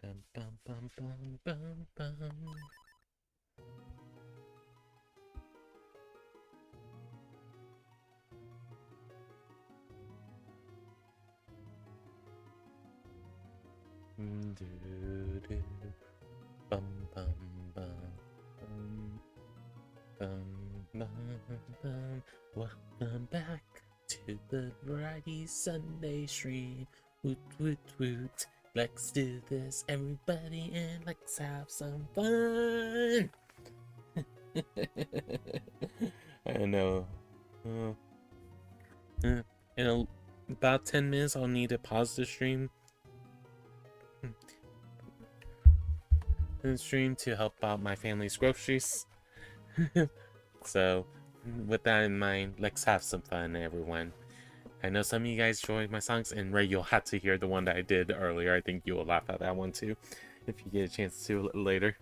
Bum, bum, bum, bum, bum, bum. Do, do, bum, bum, bum, bum, bum, bum, bum. Welcome back to the Variety Sunday stream. Woot, woot, woot. Let's do this, everybody, and let's have some fun. I know. In about 10 minutes, I'll need to pause the stream. To help out my family's groceries. So, with that in mind, let's have some fun, everyone. I know some of you guys enjoyed my songs, and Ray, you'll have to hear the one that I did earlier. I think you will laugh at that one too, if you get a chance to later.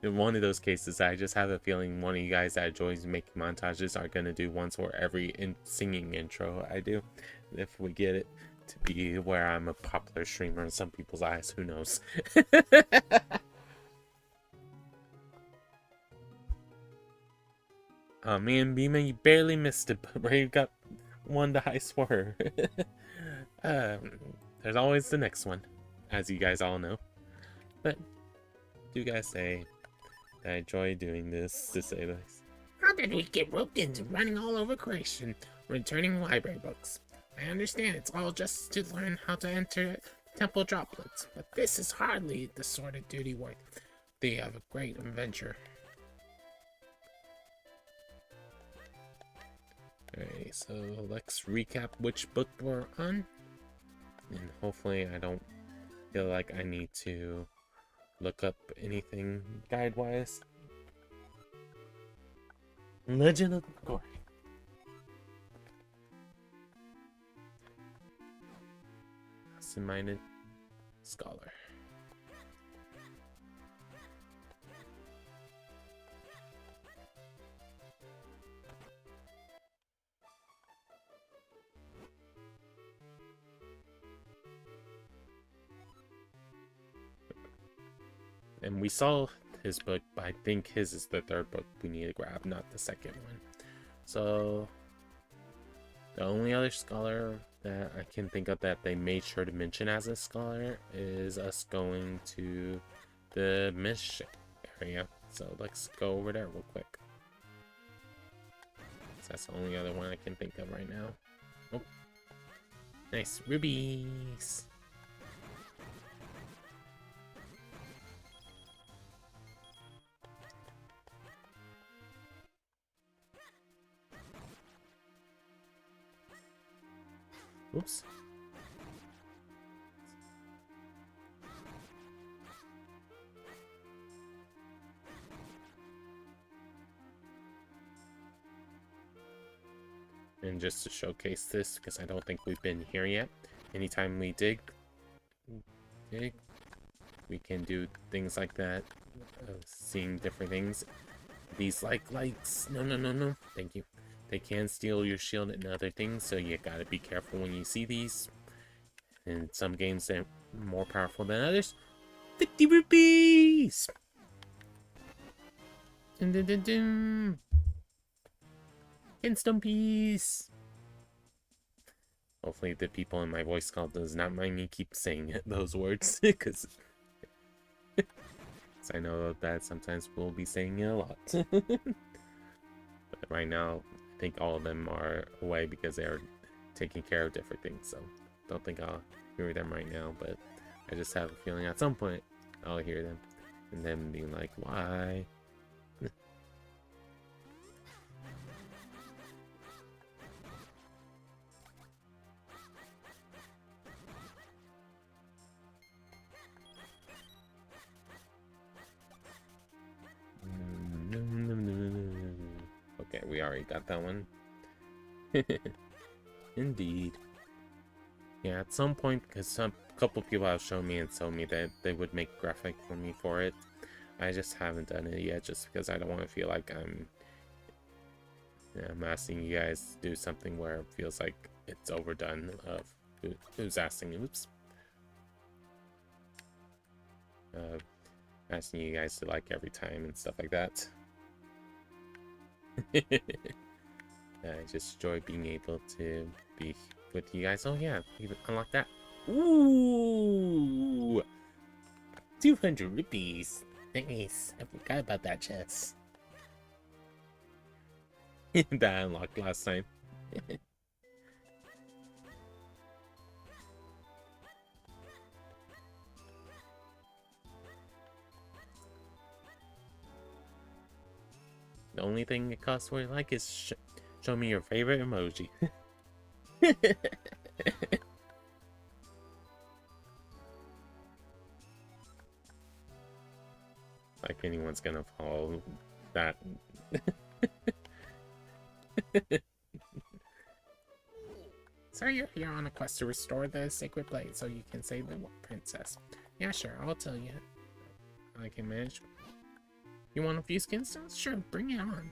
In one of those cases, I just have a feeling one of you guys that enjoys making montages are gonna do ones for every singing intro I do, if we get it to be where I'm a popular streamer in some people's eyes. Who knows? Oh man, Beeman, you barely missed it, but Ray got one the high score. There's always the next one, as you guys all know. But do guys say I enjoy doing this, to say this. How did we get roped into running all over creation, returning library books? I understand it's all just to learn how to enter temple droplets, but this is hardly the sort of duty worthy of a great adventure. Alright, so let's recap which book we're on. And hopefully I don't feel like I need to look up anything guide-wise. Legend of Zelda. Absent-minded scholar. And we saw his book, but I think his is the third book we need to grab, not the second one. So the only other scholar that I can think of that they made sure to mention as a scholar is us going to the Minish area. So let's go over there real quick. So that's the only other one I can think of right now. Oh, nice rubies. Oops. And just to showcase this, because I don't think we've been here yet, anytime we dig, we can do things like that, seeing different things. These lights, no, thank you. They can steal your shield and other things, so you gotta be careful when you see these. In some games, they're more powerful than others. 50 rupees! Dun, dun, dun, dun. Instant piece! Hopefully the people in my voice call does not mind me keep saying those words, because I know that sometimes we'll be saying it a lot. But right now, I think all of them are away because they are taking care of different things, so don't think I'll hear them right now, but I just have a feeling at some point I'll hear them and them being like, why? Okay, we already got that one. Indeed. Yeah, at some point, because a couple people have shown me and told me that they would make a graphic for me for it. I just haven't done it yet, just because I don't want to feel like I'm asking you guys to do something where it feels like it's overdone. Who's asking? Oops. asking you guys to like every time and stuff like that. I just enjoy being able to be with you guys. Oh yeah, even unlock that. Ooh, 200 rupees. Nice. I forgot about that chest. That I unlocked last time. The only thing it costs what you like is show me your favorite emoji. Like anyone's gonna follow that. So you're here on a quest to restore the sacred blade so you can save the princess. Yeah, sure, I'll tell you. I can manage. You want a few skin stones? Sure, bring it on.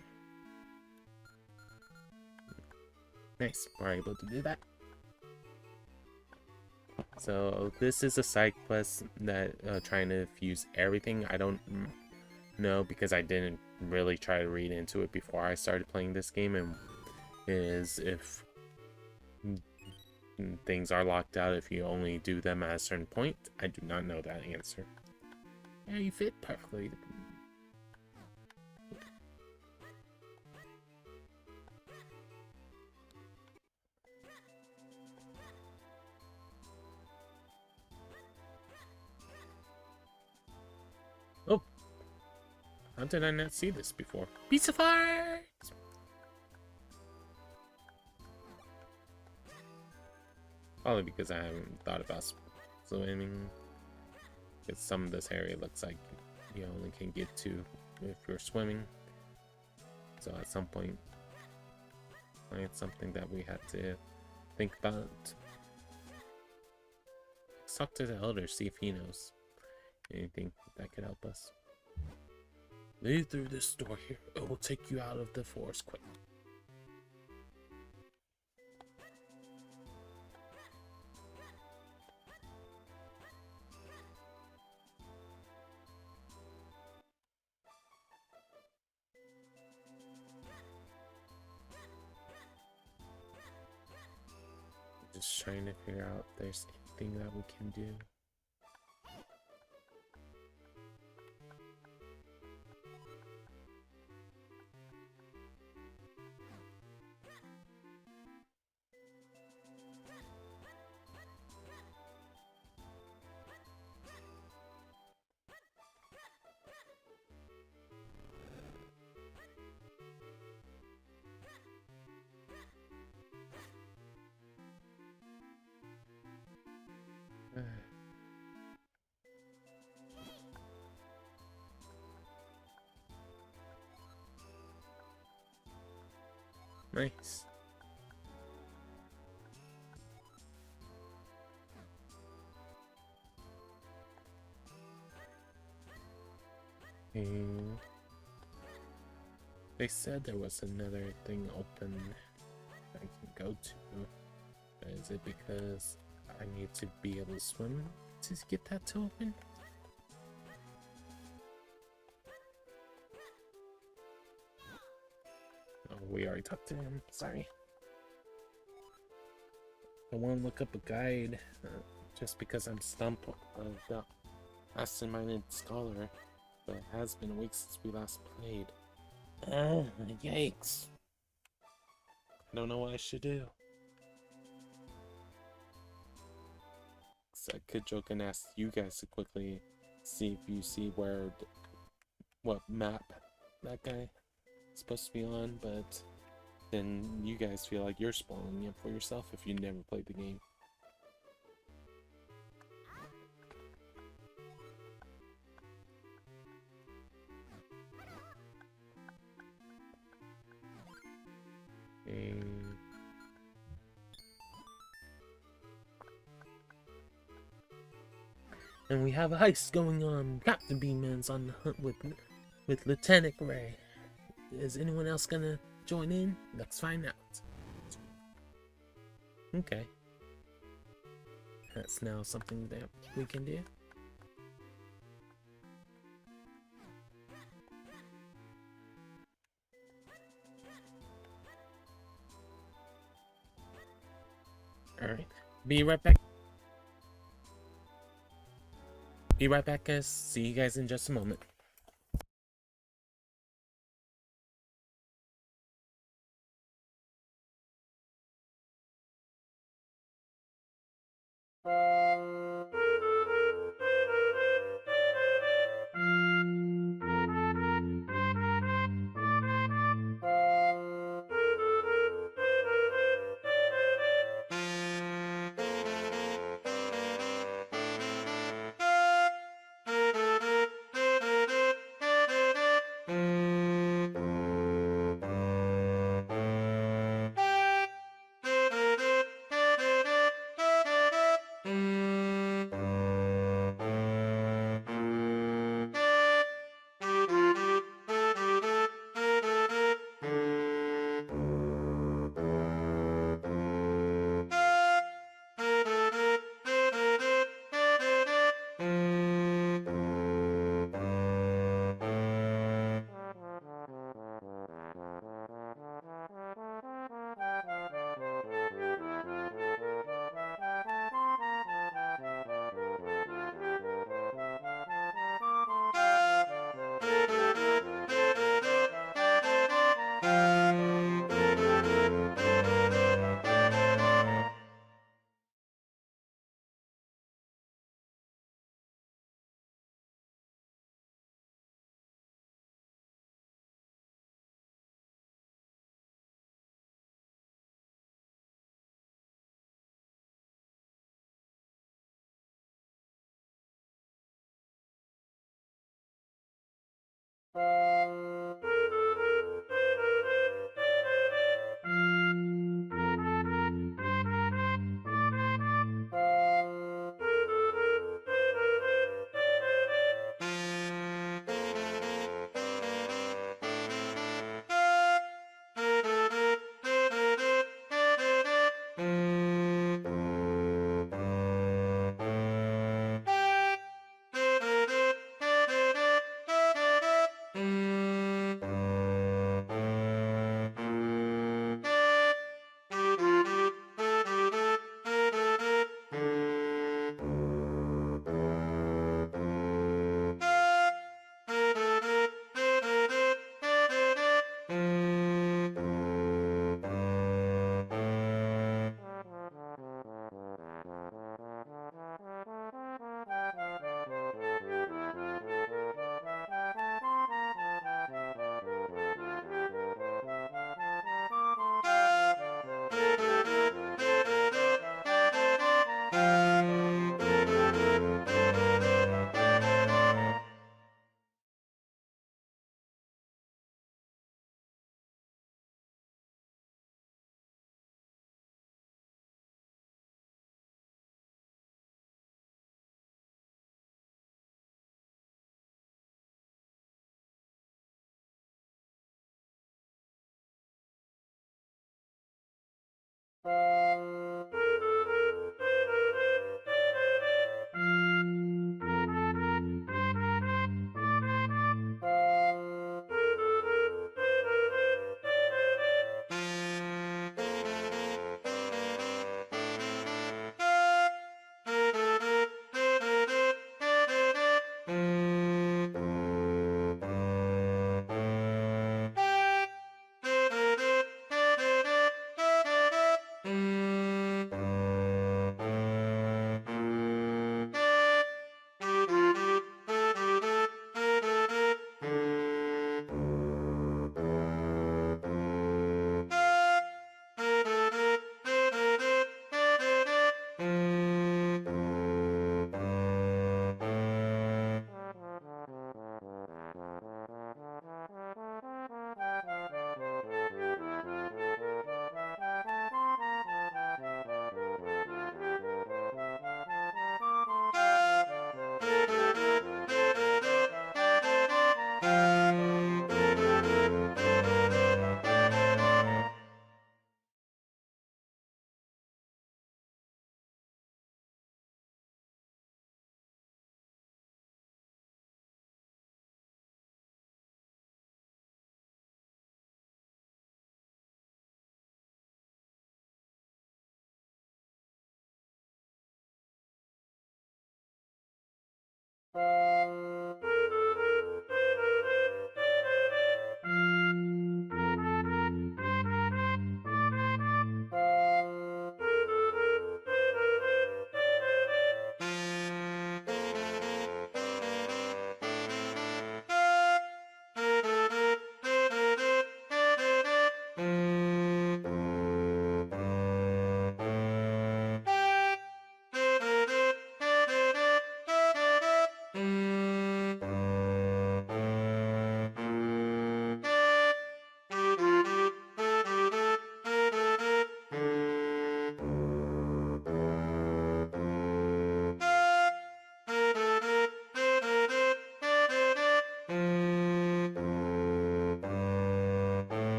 Nice, we're able to do that. So this is a side quest that trying to fuse everything. I don't know because I didn't really try to read into it before I started playing this game, and is if things are locked out if you only do them at a certain point. I do not know that answer. Yeah, you fit perfectly. Oh, how did I not see this before? Pizza fart! Probably because I haven't thought about swimming. Because some of this area looks like you only can get to if you're swimming. So at some point, it's something that we had to think about. Let's talk to the elder, see if he knows anything that could help us. Lead through this door here. It will take you out of the forest quick. Just trying to figure out if there's anything that we can do. Nice. And they said there was another thing open I can go to. Is it because I need to be able to swim to get that to open? Oh, we already talked to him. Sorry. I want to look up a guide just because I'm stumped of the masterminded scholar, but it has been a week since we last played. Yikes. I don't know what I should do. So I could joke and ask you guys to quickly see if you see what map that guy is supposed to be on, but then you guys feel like you're spoiling it for yourself if you never played the game. And we have a heist going on. Captain Beeman's on the hunt with Lieutenant Ray. Is anyone else gonna join in? Let's find out. Okay. That's now something that we can do. Alright. Be right back. Be right back, guys. See you guys in just a moment.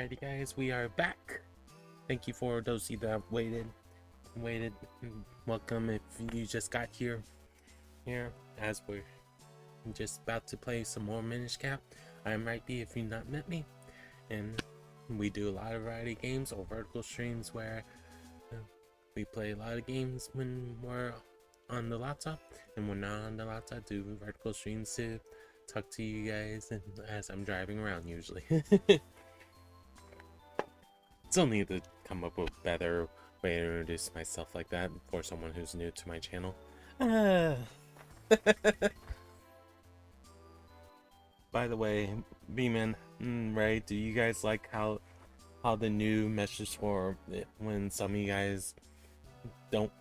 Alrighty guys, we are back. Thank you for those of you that waited. Welcome if you just got here as we're just about to play some more Minish Cap. I'm Rhypi if you've not met me, and we do a lot of variety games or vertical streams where we play a lot of games when we're on the laptop, and when not on the laptop, do vertical streams to talk to you guys and as I'm driving around usually. Still need to come up with a better way to introduce myself like that for someone who's new to my channel. By the way, B-Man, right? Do you guys like how the new message for when some of you guys don't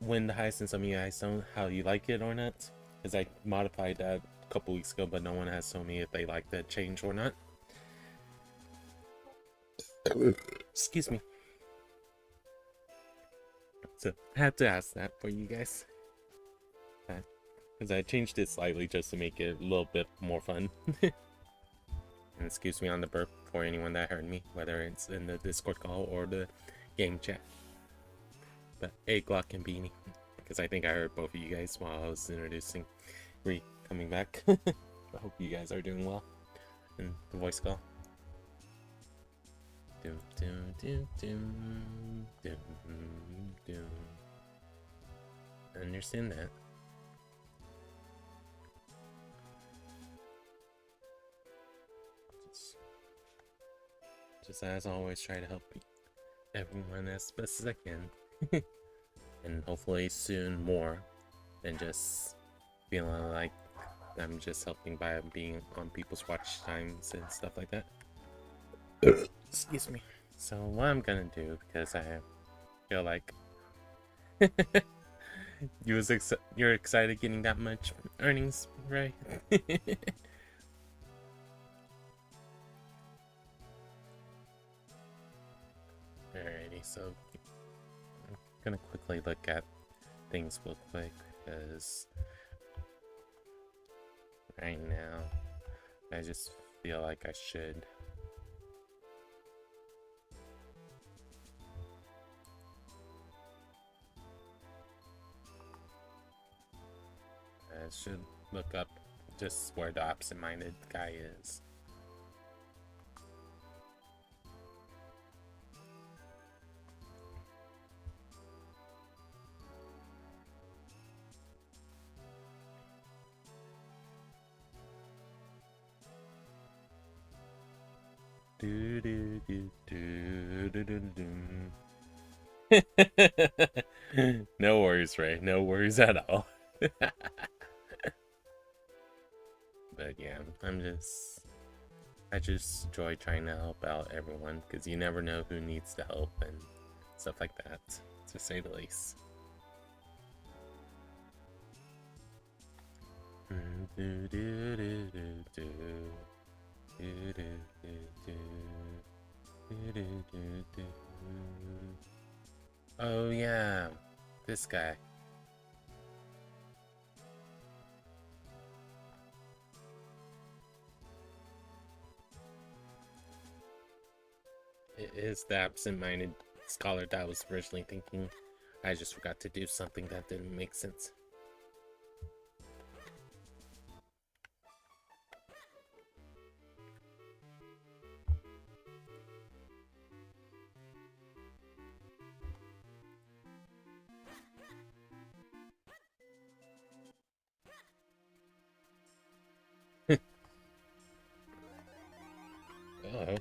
win the heist and some of you guys don't, how you like it or not? Because I modified that a couple weeks ago, but no one has told me if they like that change or not. Excuse me. So I had to ask that for you guys, because I changed it slightly just to make it a little bit more fun. And excuse me on the burp for anyone that heard me, whether it's in the Discord call or the game chat. But hey, Glock and Beanie, because I think I heard both of you guys while I was introducing coming back. I hope you guys are doing well in the voice call. Doom, doom, doom, doom, doom, doom. I understand that. Just as always, try to help everyone as best as I can. And hopefully soon more than just feeling like I'm just helping by being on people's watch times and stuff like that. Excuse me. So what I'm gonna do, because I feel like you're excited getting that much earnings, right? Alrighty, so I'm gonna quickly look at things real quick, because right now I just feel like I should. I should look up just where the absent-minded guy is. Do do do do do do do. No worries, Ray. No worries at all. But yeah, I just enjoy trying to help out everyone, because you never know who needs the help and stuff like that, to say the least. Oh yeah, this guy. It is the absent-minded scholar that I was originally thinking. I just forgot to do something that didn't make sense. Uh-oh.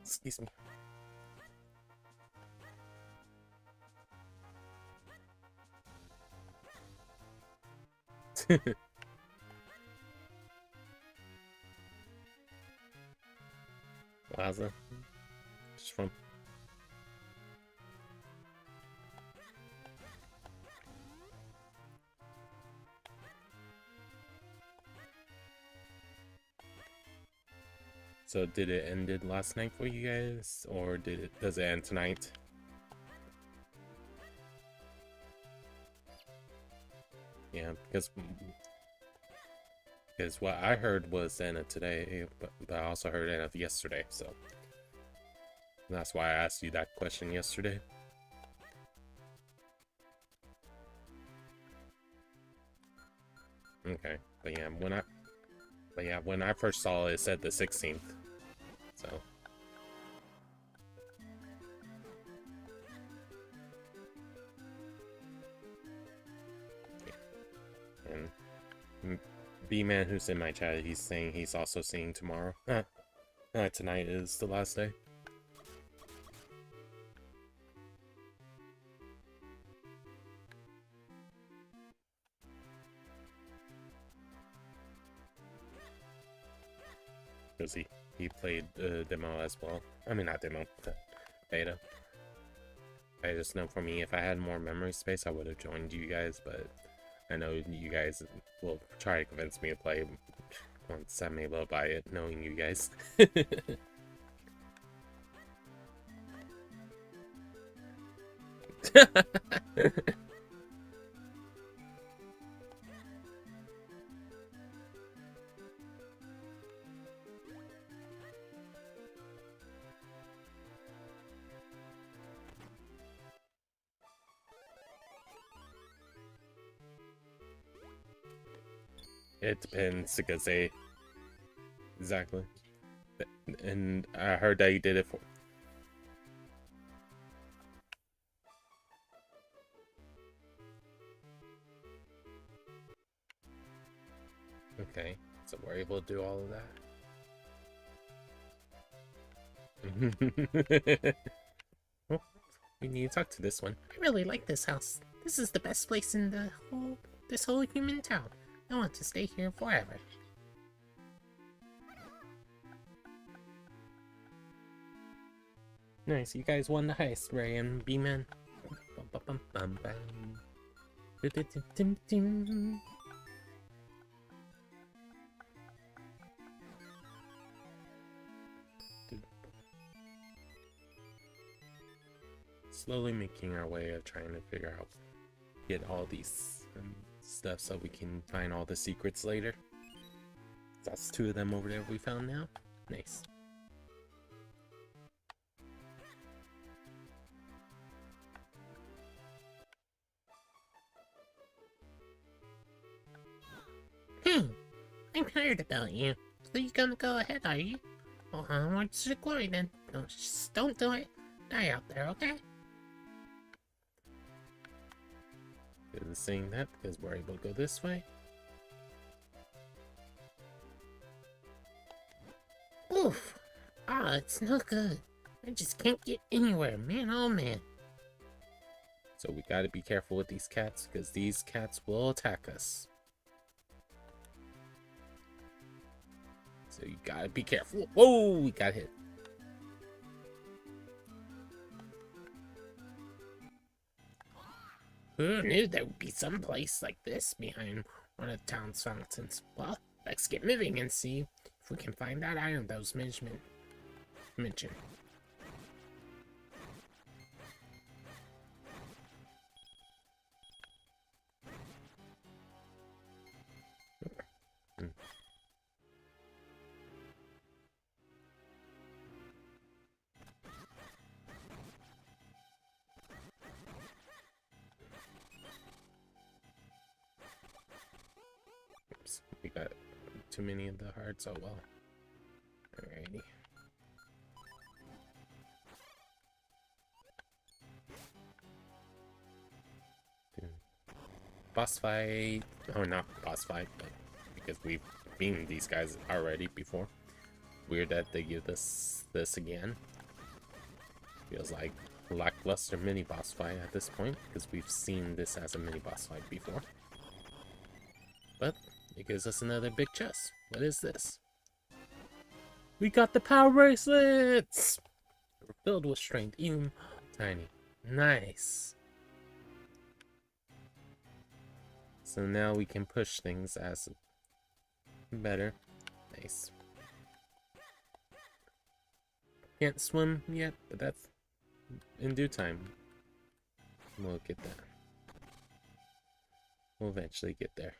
Excuse me. Plaza. Just from. So did it ended last night for you guys, or does it end tonight? Yeah, because what I heard was ended today, but I also heard ended yesterday, so that's why I asked you that question yesterday. Okay, but yeah, when I first saw it, it said the 16th, so. And B-Man, who's in my chat, he's saying he's also seeing tomorrow. Tonight is the last day. Because he played demo as well. I mean, not demo, beta. I just know for me, if I had more memory space, I would have joined you guys, but I know you guys will try to convince me to play once I'm able to buy it, knowing you guys. It depends, because exactly. And I heard that you did it for. Okay, so we're able to do all of that. Well, we need to talk to this one. I really like this house. This is the best place in this whole human town. I want to stay here forever. Nice, you guys won the heist, Ray and B-Man. Bum, bum, bum. Slowly making our way of trying to figure out, get all these stuff so we can find all the secrets later. That's 2 of them over there we found now. Nice. I'm heard about you. So you gonna go ahead, are you? Well, onwards to glory then. Just don't do it. Die out there, okay? Is saying that because we're able to go this way. Oof. It's not good. I just can't get anywhere, man, oh man. So we gotta be careful with these cats, because these cats will attack us. So you gotta be careful. Whoa, we got hit. Who knew there would be some place like this behind one of the town's fountains? Well, let's get moving and see if we can find that item that was mentioned. Oops, we got too many of the hearts. Oh well. Alrighty. Boss fight. Oh, not boss fight, but because we've beaten these guys already before. Weird that they give us this again. Feels like lackluster mini boss fight at this point, because we've seen this as a mini boss fight before. But it gives us another big chest. What is this? We got the power bracelets! They're filled with strength, even tiny. Nice. So now we can push things as better. Nice. Can't swim yet, but that's in due time. We'll get that. We'll eventually get there.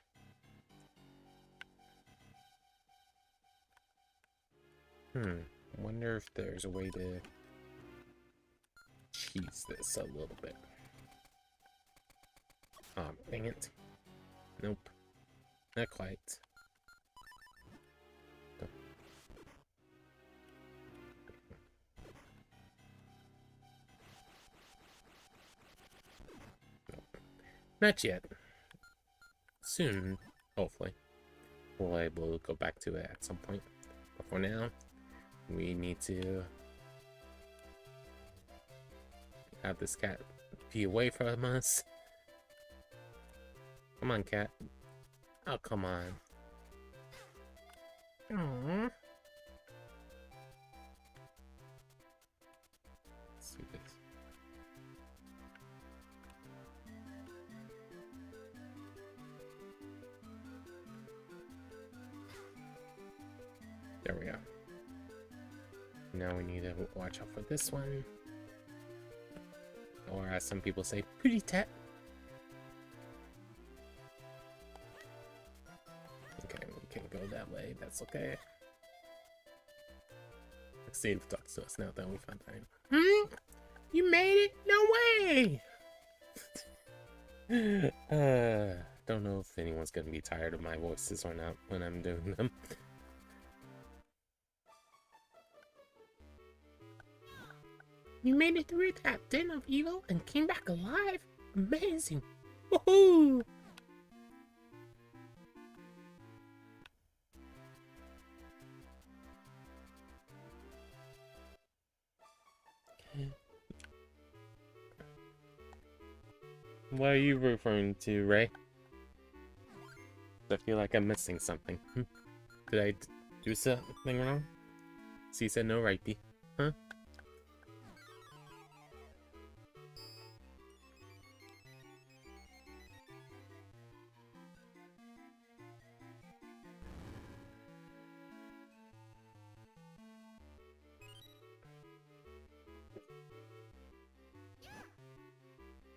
I wonder if there's a way to cheese this a little bit. Oh, dang it. Nope. Not quite. Nope. Not yet. Soon, hopefully, we'll be able to go back to it at some point. But for now, we need to have this cat be away from us. Come on, cat. Oh, come on. Aww. Let's do this. There we go. Now we need to watch out for this one. Or as some people say, pretty tat. Okay, we can go that way. That's okay. Let's see if it talks to us now that we find time. You made it? No way! Don't know if anyone's gonna be tired of my voices or not when I'm doing them. You made it through that den of evil and came back alive? Amazing! Woohoo! What are you referring to, Ray? I feel like I'm missing something. Did I do something wrong? So you said no, Rhypi. Huh?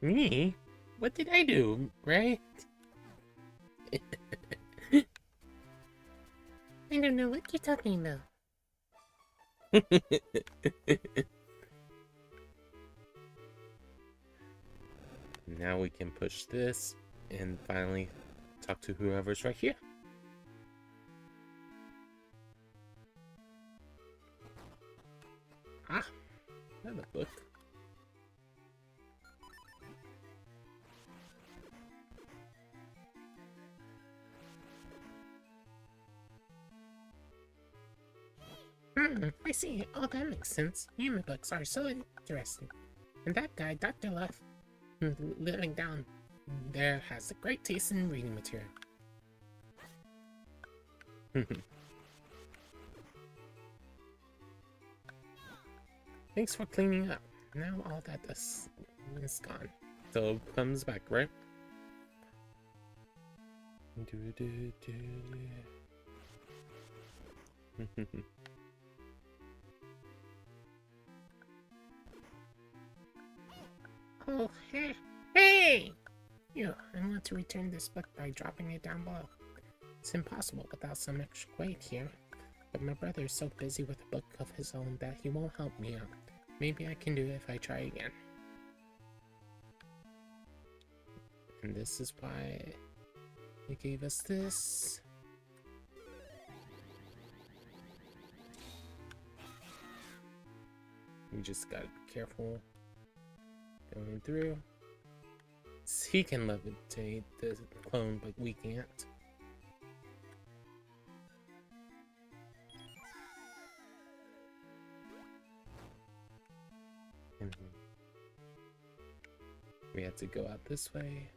Me? What did I do, Ray? I don't know what you're talking about. Now we can push this and finally talk to whoever's right here. Ah, another book. I see. Oh, that makes sense. Human books are so interesting. And that guy, Dr. Left, living down there, has a great taste in reading material. Thanks for cleaning up. Now all that dust is gone. So it comes back, right? Oh, hey! Hey! Yeah, I want to return this book by dropping it down below. It's impossible without some extra weight here. But my brother is so busy with a book of his own that he won't help me out. Maybe I can do it if I try again. And this is why he gave us this. You just gotta be careful going through. He can levitate the clone, but we can't. We had to go out this way.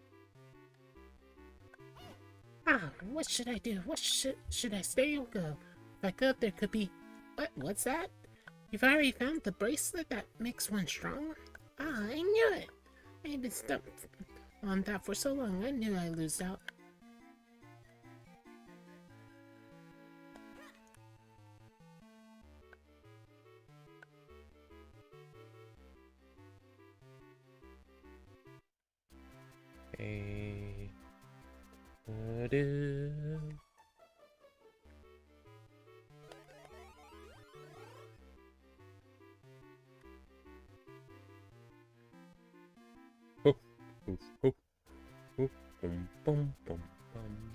Ah, what should I do? What should I stay or go? If I go, there could be... What's that? You've already found the bracelet that makes one strong? Ah, I knew it! I've been stuck on that for so long, I knew I'd lose out. Okay. Da-da. Oh, oh, oh, oh, boom, boom, boom, boom.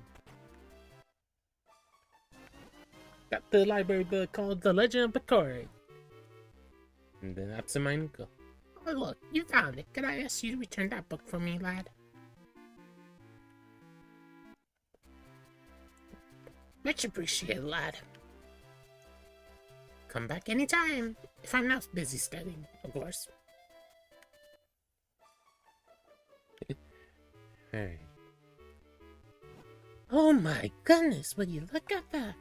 Got the library book called The Legend of Zelda. And then that's in my go. Oh, look, you found it. Could I ask you to return that book for me, lad? Much appreciated, lad. Come back anytime, if I'm not busy studying, of course. Hey. Oh my goodness, will you look at that?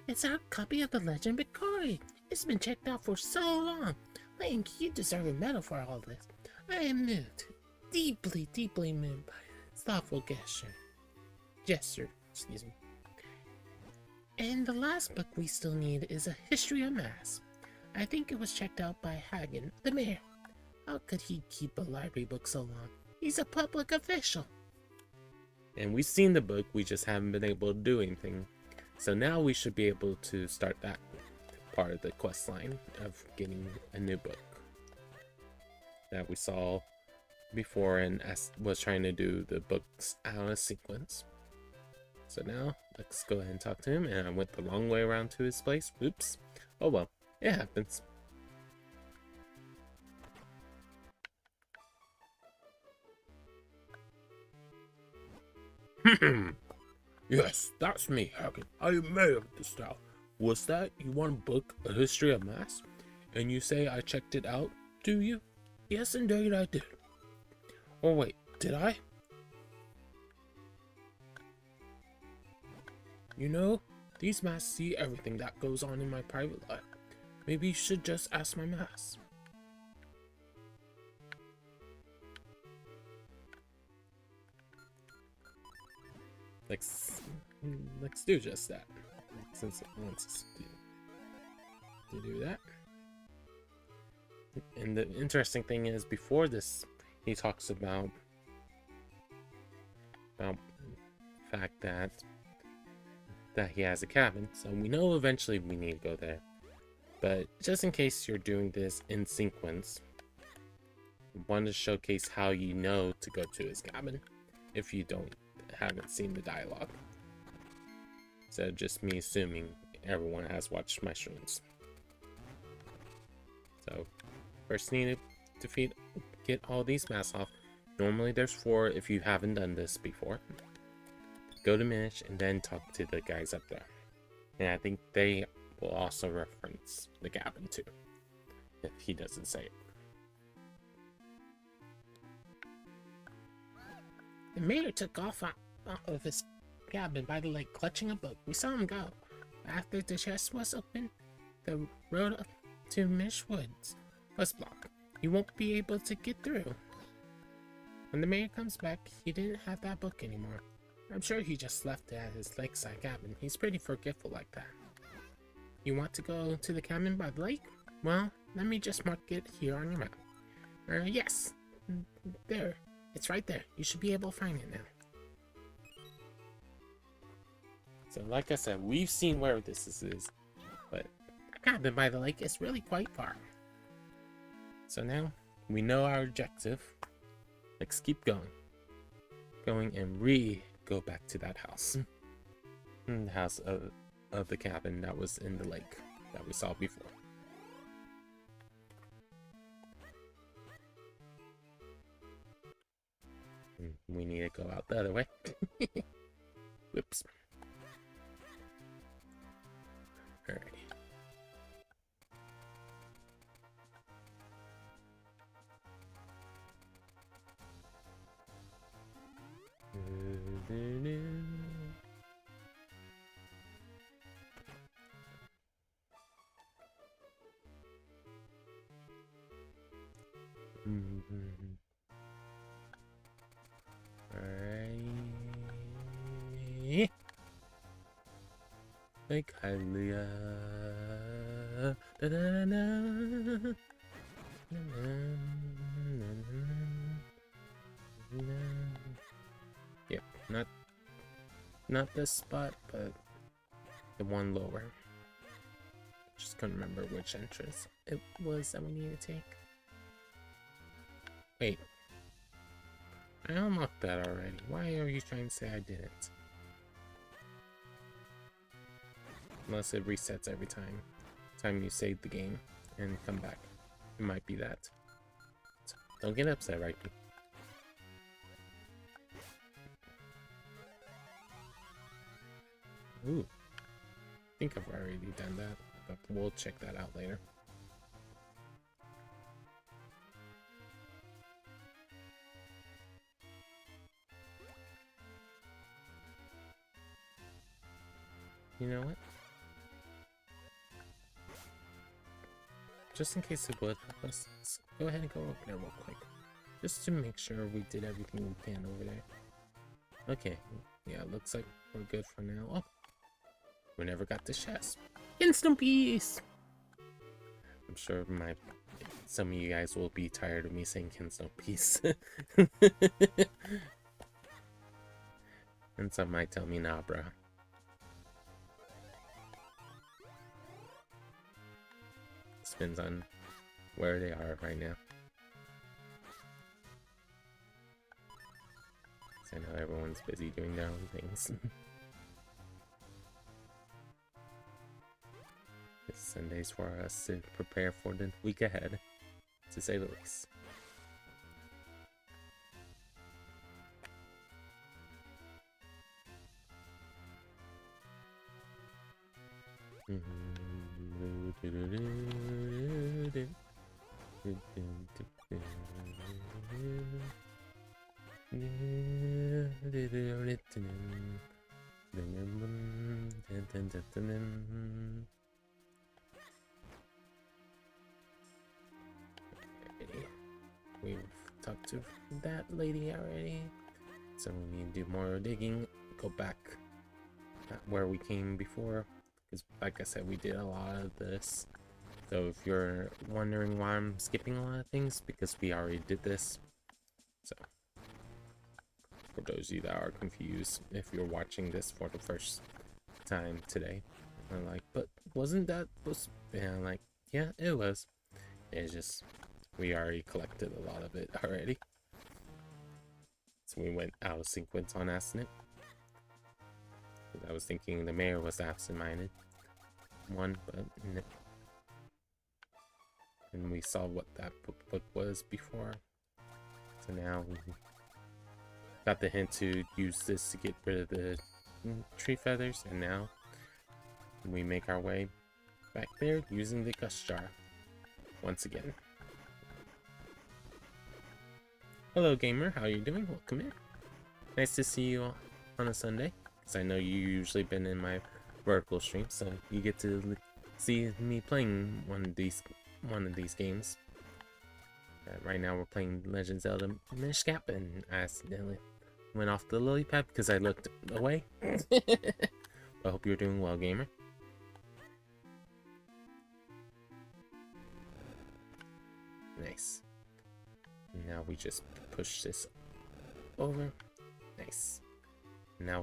It's our copy of the Legend of Zelda. It's been checked out for so long. Link, you deserve a medal for all this. I am moved, deeply, deeply moved by this thoughtful gesture, excuse me. And the last book we still need is A History of Mass. I think it was checked out by Hagen, the mayor. How could he keep a library book so long? He's a public official. And we've seen the book, we just haven't been able to do anything. So now we should be able to start that part of the quest line of getting a new book that we saw before and was trying to do the books out of sequence. So now let's go ahead and talk to him, and I went the long way around to his place. Oops. Oh well, it happens. Yes, that's me, Hagen. I am mayor of this town. Was that you want a book, A History of Mass? And you say I checked it out, do you? Yes, indeed I did. Or wait, did I? You know, these masks see everything that goes on in my private life. Maybe you should just ask my mask. Let's do just that, since it wants us to do that. And the interesting thing is, before this, he talks about the fact that he has a cabin, so we know eventually we need to go there. But just in case you're doing this in sequence, I wanted to showcase how you know to go to his cabin if you haven't seen the dialogue. Instead of just me assuming everyone has watched my streams. So first need to get all these masks off. Normally there's 4 if you haven't done this before. Go to Minish and then talk to the guys up there. And I think they will also reference the cabin too, if he doesn't say it. The mayor took off of his cabin by the lake, clutching a book. We saw him go. After the chest was opened, the road up to Minish Woods was blocked. He won't be able to get through. When the mayor comes back, he didn't have that book anymore. I'm sure he just left it at his lakeside cabin. He's pretty forgetful like that. You want to go to the cabin by the lake? Well, let me just mark it here on your map. Yes. There. It's right there. You should be able to find it now. So like I said, we've seen where this is, but The cabin by the lake is really quite far. so now we know our objective. Let's keep going. And go back to that house. The house of the cabin that was in the lake that we saw before. We need to go out the other way. Whoops. Alrighty. Alright. Like Hylia. Not this spot, but the one lower. Just couldn't remember which entrance it was that we need to take. Wait. I unlocked that already. Why are you trying to say I didn't? Unless it resets every time you save the game and come back. It might be that. So don't get upset, Rhypi. Ooh. I think I've already done that, but we'll check that out later. You know what? Just in case it would help us, let's go ahead and go over there real quick. Just to make sure we did everything we can over there. Okay, yeah, looks like we're good for now. Oh, we never got the chest. Instant peace! I'm sure some of you guys will be tired of me saying instant peace. And some might tell me, nah, bro. Depends on where they are right now. I know everyone's busy doing their own things. This Sunday's for us to prepare for the week ahead, to say the least. We've talked to that lady already, so we need to do more digging. Go back where we came before, because like I said, we did a lot of this. So if you're wondering why I'm skipping a lot of things, because we already did this. So for those of you that are confused, if you're watching this for the first time today, I'm like, but wasn't that supposed to be? I'm like, yeah, it was. It's just we already collected a lot of it already, so we went out of sequence on asking it. I was thinking the mayor was absent-minded one, but no. And we saw what that book was before, so now we got the hint to use this to get rid of the tree feathers, and now we make our way back there using the gust jar once again. Hello gamer, how are you doing? Welcome in. Nice to see you on a Sunday, because I know you usually been in my vertical stream, so you get to see me playing one of these games. Right now we're playing Legend of Zelda Minish Cap, and I accidentally went off the lily pad because I looked away. I hope you're doing well, gamer. Nice. Now we just push this over. Nice. Now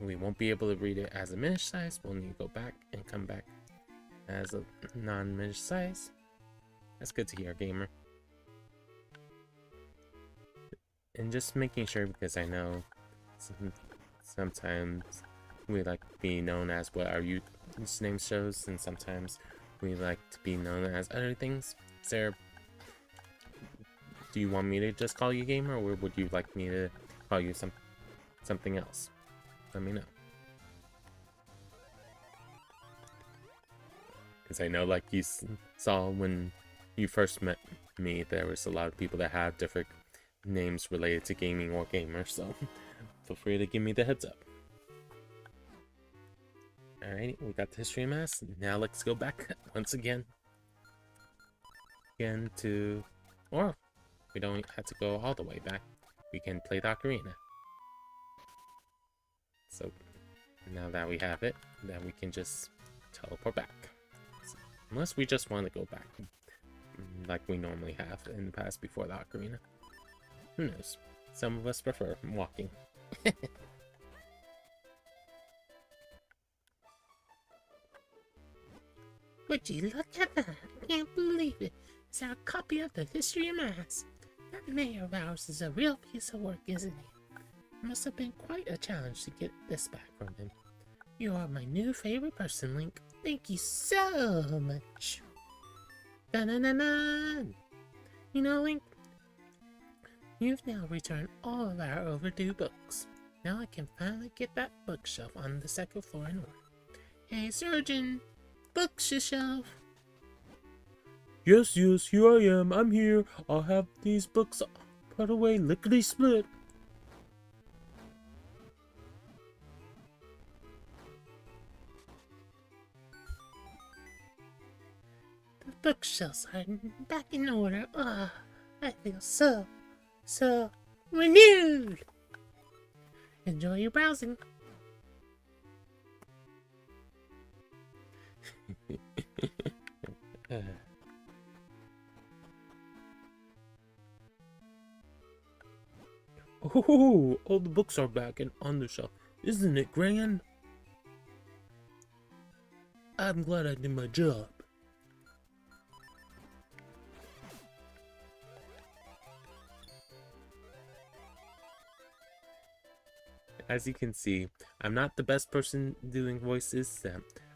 we won't be able to read it as a Minish size. We'll need to go back and come back as a non-Minish size. That's good to hear, gamer. And just making sure, because I know sometimes we like to be known as what our username shows, and sometimes we like to be known as other things. Sarah, do you want me to just call you gamer, or would you like me to call you something else? Let me know. Because I know, like you saw when you first met me, there was a lot of people that have different names related to gaming or gamers, so feel free to give me the heads up. Alrighty, we got the history mask. Now let's go back once again to, or we don't have to go all the way back. We can play the ocarina. So now that we have it, then we can just teleport back. Unless we just want to go back like we normally have in the past before the ocarina. Who knows? Some of us prefer walking. would you look at that? I can't believe it. It's our copy of the History of Mass. That mayor of ours is a real piece of work, isn't he? It must have been quite a challenge to get this back from him. You are my new favorite person, Link. Thank you so much. Dun-dun-dun-dun. You know, Link, you've now returned all of our overdue books. Now I can finally get that bookshelf on the second floor in order. Hey, surgeon, bookshelf. Yes, here I am. I'm here. I'll have these books put away lickety-split. The bookshelves are back in order. Ah, I feel so renewed. Enjoy your browsing. Oh, all the books are back and on the shelf. Isn't it grand? I'm glad I did my job. As you can see, I'm not the best person doing voices.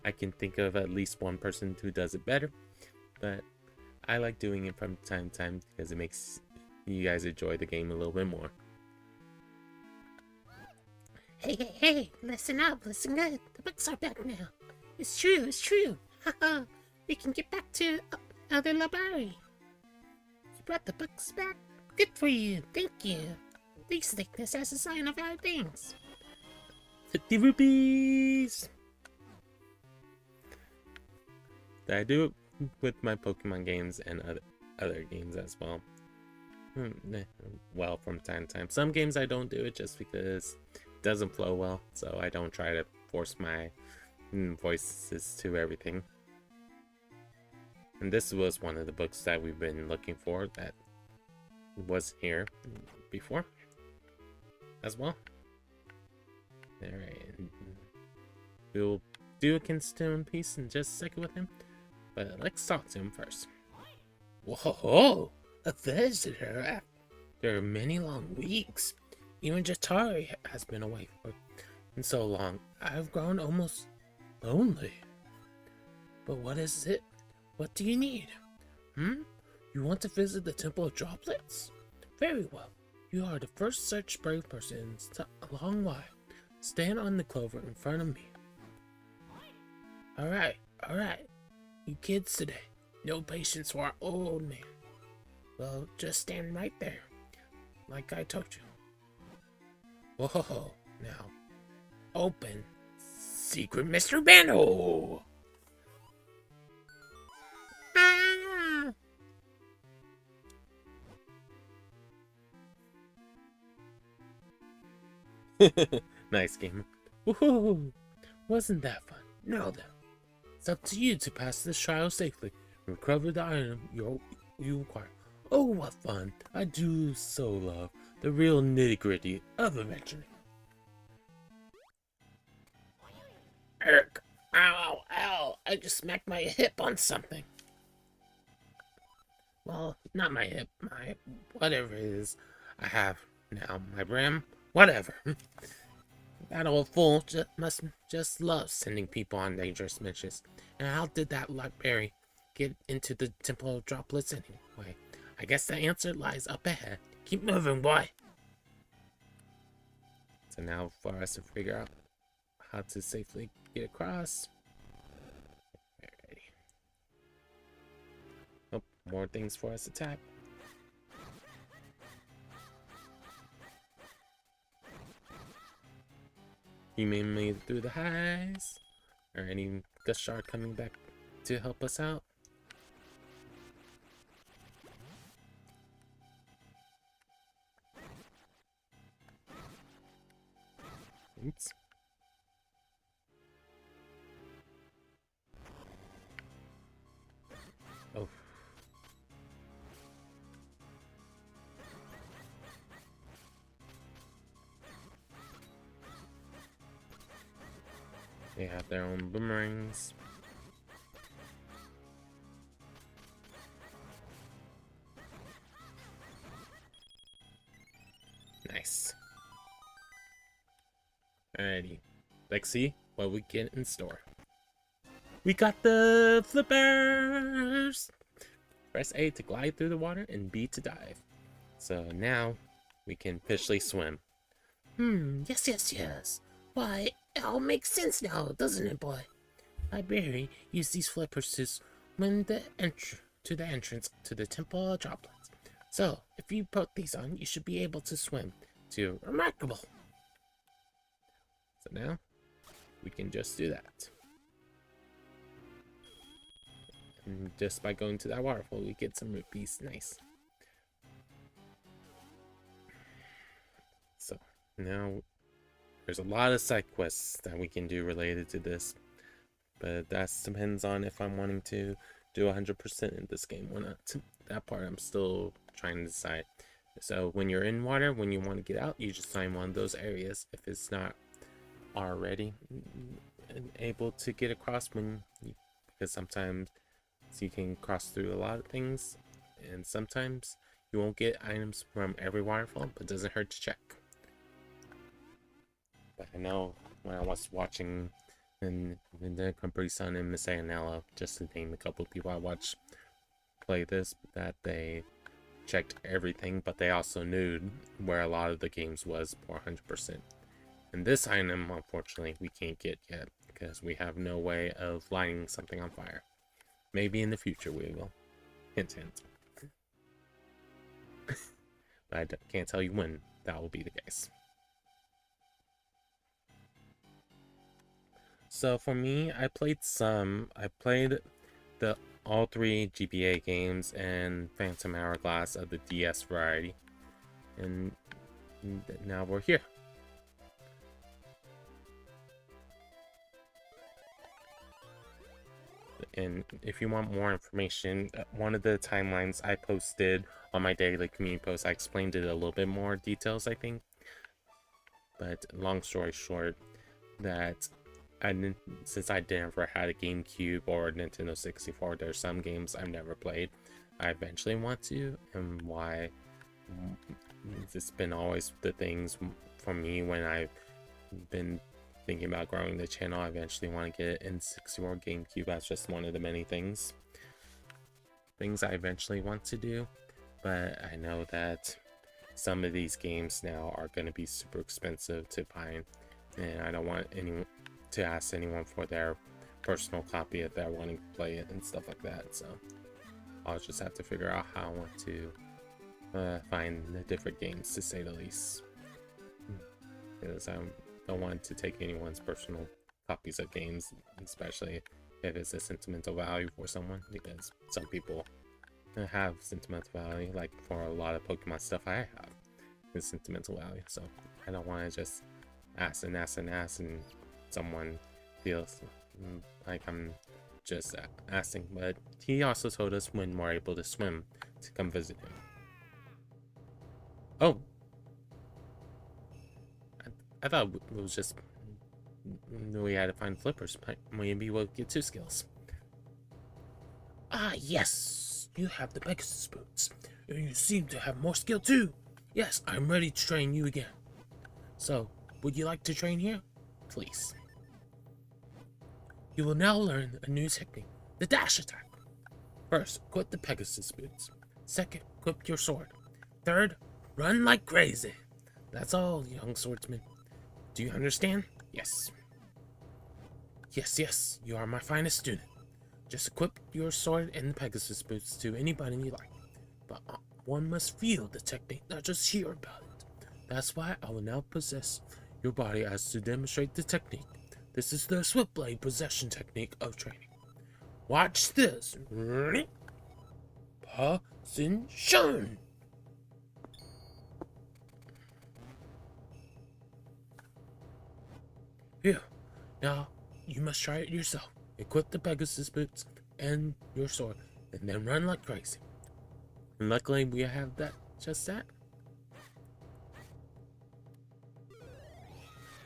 I can think of at least one person who does it better, but I like doing it from time to time because it makes you guys enjoy the game a little bit more. Hey, listen up, listen good. The books are back now. It's true. Haha, we can get back to other library. You brought the books back? Good for you, thank you. Please take this as a sign of our thanks. 50 rupees! I do it with my Pokemon games and other games as well. Well, from time to time. Some games I don't do it just because it doesn't flow well, so I don't try to force my voices to everything. And this was one of the books that we've been looking for that was here before as well. Alright, we'll do a Kinstone piece in just a second with him, but let's talk to him first. Whoa, a visitor after many long weeks. Even Jatari has been away for so long. I've grown almost lonely. But what is it? What do you need? You want to visit the Temple of Droplets? Very well. You are the first such brave person in a long while. Stand on the clover in front of me. Alright. You kids today. No patience for our old man. Well, just stand right there. Like I told you. Whoa, now. Open. Secret Mr. Bano! Ah! Nice game. Woohoo! Wasn't that fun? Now then, it's up to you to pass this trial safely and recover the item you acquire. Oh, what fun! I do so love the real nitty-gritty of adventuring. Eric! Ow! I just smacked my hip on something. Well, not my hip, my whatever it is I have now, my brim, whatever. That old fool must just love sending people on dangerous missions. And how did that library get into the Temple of Droplets anyway? I guess the answer lies up ahead. Keep moving, boy. So now for us to figure out how to safely get across. Alrighty. Oh, more things for us to tap. He may have made it through the highs. Or any Gust Shard coming back to help us out. Oops. Oh. They have their own boomerangs. Nice. Alrighty. Let's see what we get in store. We got the flippers! Press A to glide through the water and B to dive. So now we can officially swim. Yes. Why, it all makes sense now, doesn't it, boy? Library used these flippers to swim to the entrance to the Temple of Droplets. So, if you put these on, you should be able to swim to Remarkable. So now we can just do that. And just by going to that waterfall, we get some rupees. Nice. So now there's a lot of side quests that we can do related to this, but that depends on if I'm wanting to do 100% in this game or not. That part I'm still trying to decide. So when you're in water, when you want to get out, you just find one of those areas if it's not already able to get across, because sometimes you can cross through a lot of things, and sometimes you won't get items from every waterfall, but it doesn't hurt to check. But I know when I was watching and the Capri-Sun and Miss Anella, just to name a couple of people I watched play this, that they checked everything, but they also knew where a lot of the games was for 100%. And this item, unfortunately, we can't get yet because we have no way of lighting something on fire. Maybe in the future we will. Hint, hint. But I can't tell you when that will be the case. So for me, I played all 3 GBA games and Phantom Hourglass of the DS variety. And now we're here. And if you want more information, one of the timelines I posted on my daily community post, I explained it a little bit more details, I think. But long story short, that since I never had a GameCube or a Nintendo 64, there's some games I've never played I eventually want to, and why it's been always the things for me when I've been thinking about growing the channel. I eventually want to get an N64 GameCube. That's just one of the many things I eventually want to do. But I know that some of these games now are going to be super expensive to find, and I don't want anyone to ask anyone for their personal copy if they're wanting to play it and stuff like that. So I'll just have to figure out how I want to find the different games, to say the least, because I don't want to take anyone's personal copies of games, especially if it's a sentimental value for someone, because some people have sentimental value, like for a lot of Pokemon stuff I have is sentimental value. So I don't want to just ask and someone feels like I'm just asking. But he also told us when we're able to swim to come visit him. Oh, I thought it was just we had to find flippers. Maybe we'll get 2 skills. Ah, yes, you have the Pegasus boots, and you seem to have more skill too. Yes, I'm ready to train you again. So, would you like to train here? Please. You will now learn a new technique, the dash attack. First, equip the Pegasus boots. Second, equip your sword. Third, run like crazy. That's all, young swordsman. Do you understand? Yes. Yes, you are my finest student. Just equip your sword and the Pegasus boots to anybody you like. But one must feel the technique, not just hear about it. That's why I will now possess your body as to demonstrate the technique. This is the Swiftblade possession technique of training. Watch this. Position. Here, now you must try it yourself. Equip the Pegasus boots and your sword, and then run like crazy. And luckily we have just that.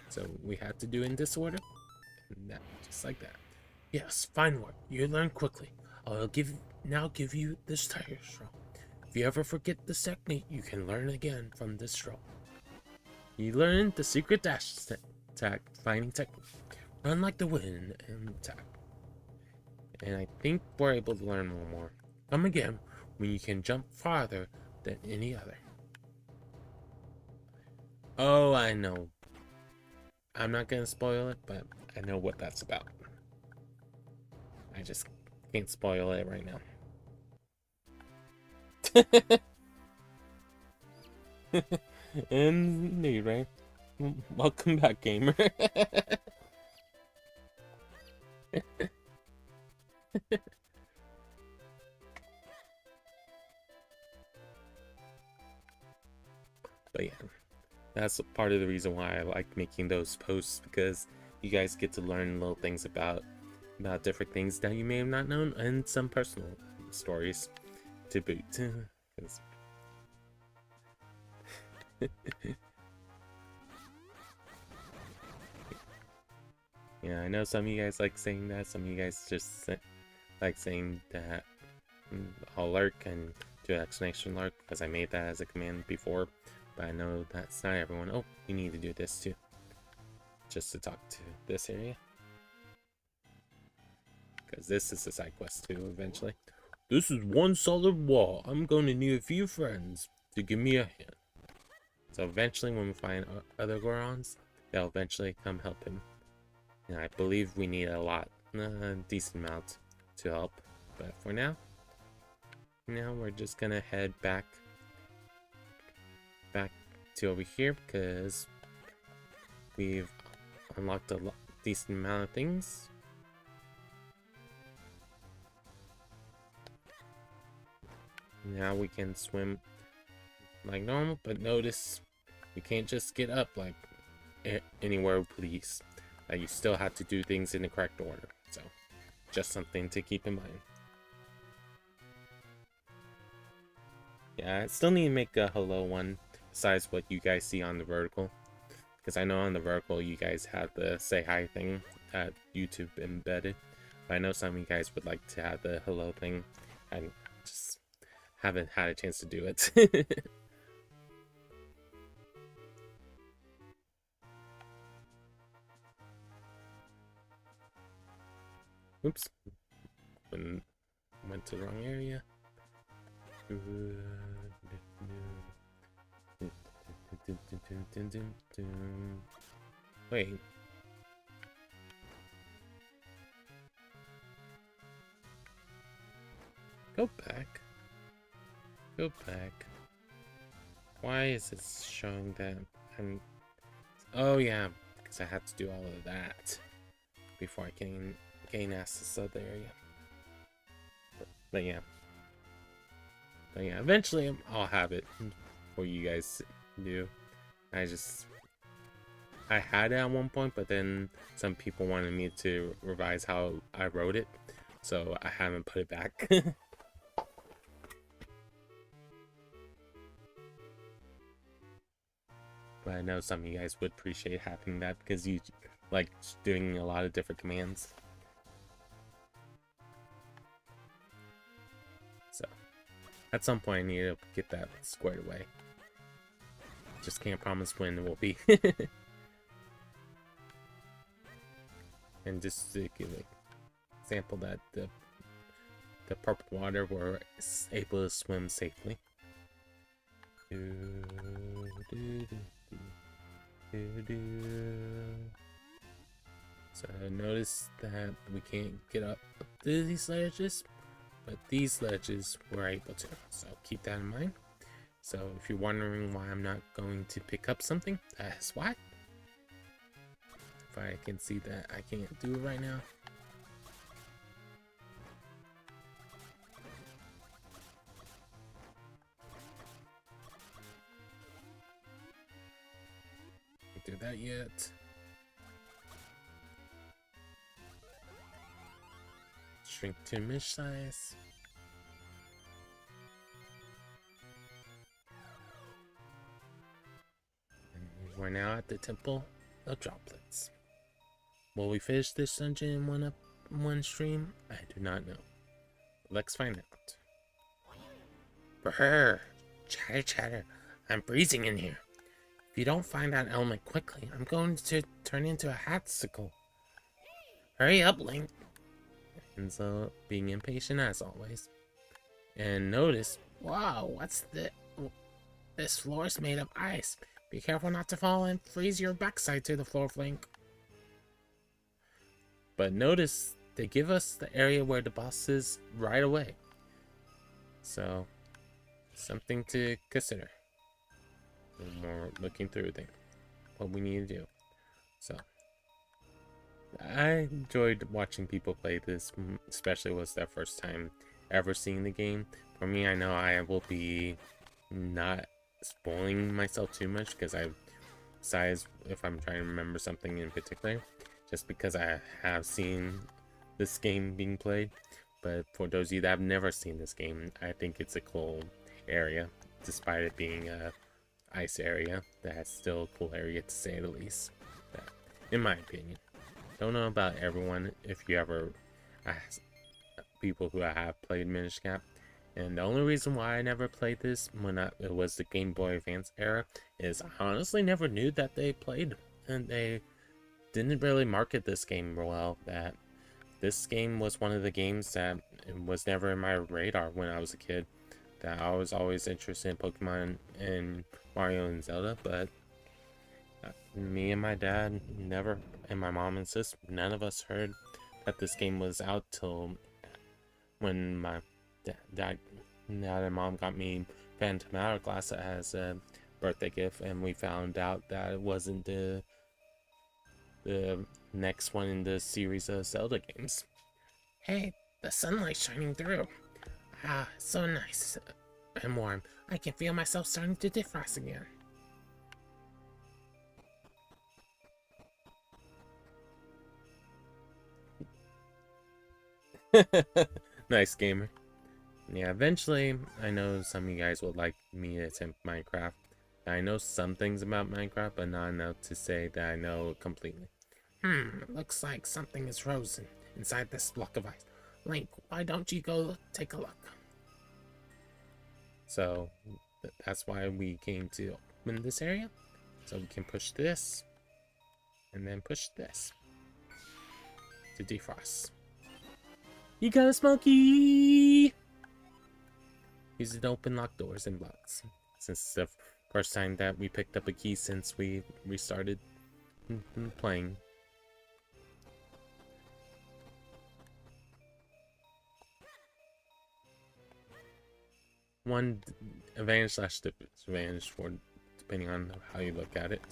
So we had to do in this order, and that, just like that. Yes, fine work. You learn quickly. I'll now give you this tiger straw. If you ever forget this technique, you can learn again from this straw. You learn the secret dash attack fighting technique. Run like the wind and attack. And I think we're able to learn one more. Come again when you can jump farther than any other. Oh, I know. I'm not gonna spoil it, but I know what that's about. I just can't spoil it right now. Indeed, right? Welcome back, gamer. But yeah, that's part of the reason why I like making those posts, because you guys get to learn little things about different things that you may have not known, and some personal stories to boot. Yeah, I know some of you guys like saying that. Some of you guys just like saying that I'll lurk and do an explanation lurk, because I made that as a command before. But I know that's not everyone. Oh, you need to do this too. Just to talk to this area. Because this is a side quest too, eventually. This is one solid wall. I'm going to need a few friends to give me a hand. So eventually when we find other Gorons, they'll eventually come help him. And I believe we need a decent amount to help. But for now we're just gonna head back to over here, because we've unlocked a decent amount of things. Now we can swim like normal, but notice we can't just get up like anywhere we please. You still have to do things in the correct order, so just something to keep in mind. Yeah, I still need to make a hello one besides what you guys see on the vertical, because I know on the vertical you guys have the say hi thing that YouTube embedded, but I know some of you guys would like to have the hello thing. I just haven't had a chance to do it. Oops. Went to the wrong area. Wait. Go back. Go back. Why is it showing that I'm... Oh yeah, because I have to do all of that before I can gain access to the other area. But yeah, eventually I'll have it for you guys to do. I had it at one point, but then some people wanted me to revise how I wrote it, so I haven't put it back. But I know some of you guys would appreciate having that, because you like doing a lot of different commands. So at some point I need to get that squared away. Just can't promise when it will be. And just to give an example, that the purple water were able to swim safely. So notice that we can't get up to these ledges, but these ledges we're able to, so keep that in mind. So if you're wondering why I'm not going to pick up something, that's why. If I can see that I can't do it right now. Can't do that yet. Shrink to mesh size. And we're now at the Temple of Droplets. Will we finish this dungeon in one stream? I do not know. Let's find out. Brr, chatter chatter. I'm freezing in here. If you don't find that element quickly, I'm going to turn into a hatsicle. Hurry up, Link. Enzo being impatient as always. And notice, Wow, this floor is made of ice. Be careful not to fall and freeze your backside to the floor, Link. but notice they give us the area where the boss is right away. So, something to consider when we're looking through what we need to do. So, I enjoyed watching people play this, especially was their first time ever seeing the game. For me, I know I will be not spoiling myself too much because besides if I'm trying to remember something in particular, just because I have seen this game being played. But for those of you that have never seen this game, I think it's a cool area, despite it being a ice area. That's still a cool area to say the least, in my opinion. Don't know about everyone. If you ever ask people who have played Minish Cap, and the only reason why I never played this when it was the Game Boy Advance era is I honestly never knew that they played, and they didn't really market this game well. That this game was one of the games that was never in my radar when I was a kid. That I was always interested in Pokemon and Mario and Zelda, but me and my dad never, and my mom and sis, none of us heard that this game was out till when my dad and mom got me Phantom Hourglass as a birthday gift, and we found out that it wasn't the next one in the series of Zelda games. Hey, the sunlight's shining through. Ah, so nice and warm. I can feel myself starting to defrost again. Nice, gamer. Yeah, eventually, I know some of you guys would like me to attempt Minecraft. I know some things about Minecraft, but not enough to say that I know it completely. Looks like something is frozen inside this block of ice. Link, why don't you go take a look? So, that's why we came to open this area. So we can push this, and then push this to defrost. You got a smoky! Use it to open locked doors and blocks. Since it's the first time that we picked up a key since we restarted playing. One advantage / disadvantage for depending on how you look at it.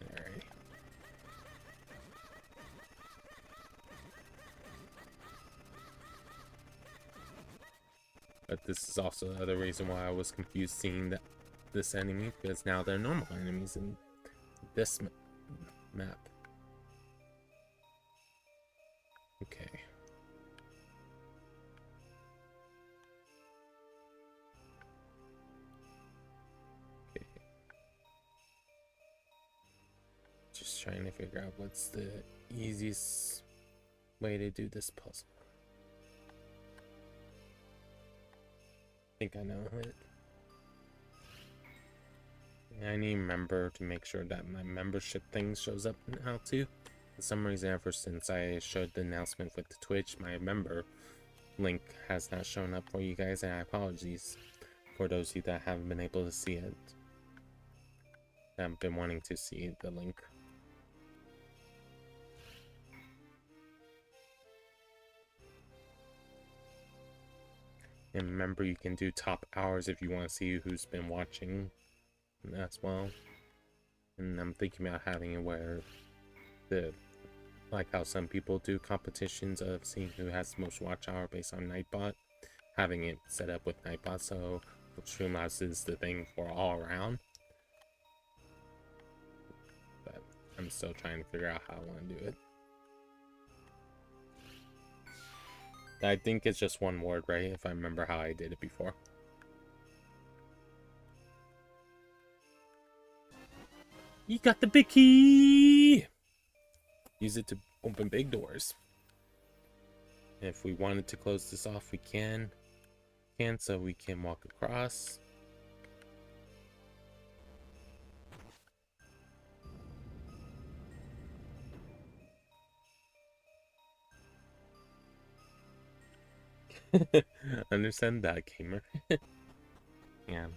Alright. But this is also the other reason why I was confused seeing this enemy, because now they're normal enemies in this map. Okay. Just trying to figure out what's the easiest way to do this puzzle. I think I know it. I need to remember to make sure that my membership thing shows up now too. For some reason, ever since I showed the announcement with the Twitch, my member link has not shown up for you guys, and I apologize for those of you that haven't been able to see it. I've been wanting to see the link. And remember, you can do top hours if you want to see who's been watching as well. And I'm thinking about having it where like how some people do competitions of seeing who has the most watch hour based on Nightbot. Having it set up with Nightbot, so Streamlabs is the thing for all around. But I'm still trying to figure out how I want to do it. I think it's just one word, right? If I remember how I did it before. You got the big key! Use it to open big doors. If we wanted to close this off, we can so we can walk across. Understand that, gamer. Yeah,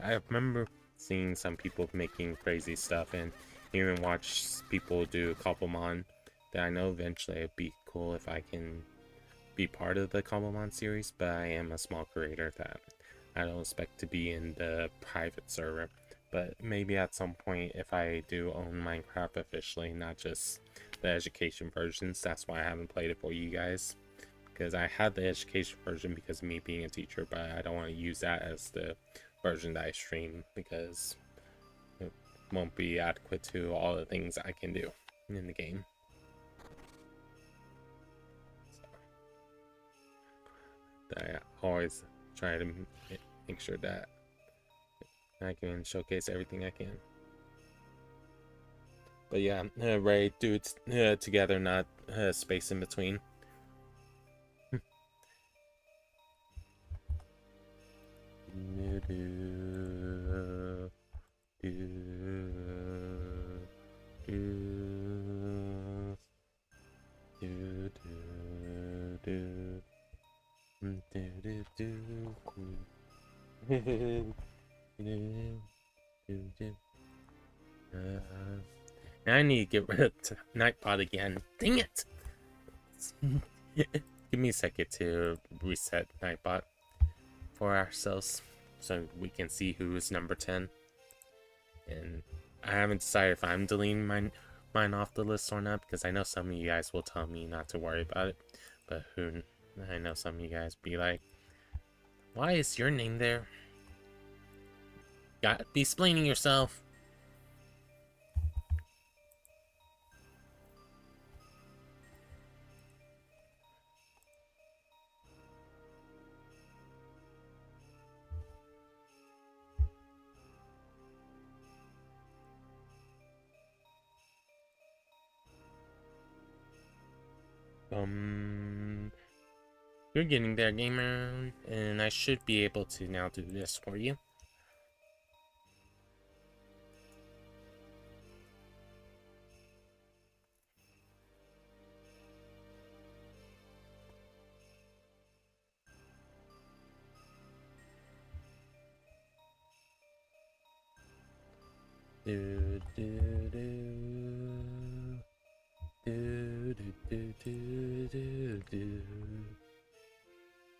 I remember seeing some people making crazy stuff and even watch people do Cobblemon. That I know eventually it'd be cool if I can be part of the Cobblemon series, but I am a small creator that I don't expect to be in the private server. But maybe at some point, if I do own Minecraft officially, not just the education versions, that's why I haven't played it for you guys. Because I had the education version because of me being a teacher, but I don't want to use that as the version that I stream because it won't be adequate to all the things I can do in the game. So, I always try to make sure that I can showcase everything I can. But yeah, Ray, do it together, not space in between. I need to get rid of Nightbot again. Dang it! Give me a second to reset Nightbot for ourselves so we can see who is number 10. And I haven't decided if I'm deleting mine off the list or not, because I know some of you guys will tell me not to worry about it. But I know some of you guys be like, why is your name there? Gotta be explaining yourself. You're getting there, gamer, and I should be able to now do this for you.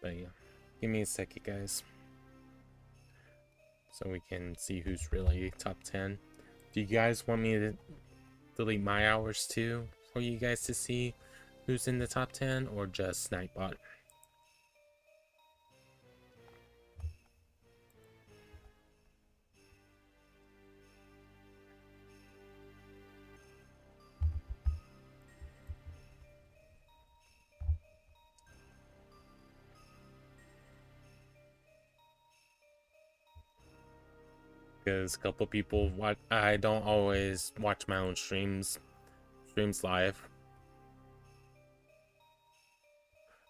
But yeah, give me a second, guys, so we can see who's really top 10. Do you guys want me to delete my hours too for you guys to see who's in the top 10, or just Nightbot? Because a couple people watch. I don't always watch my own streams live.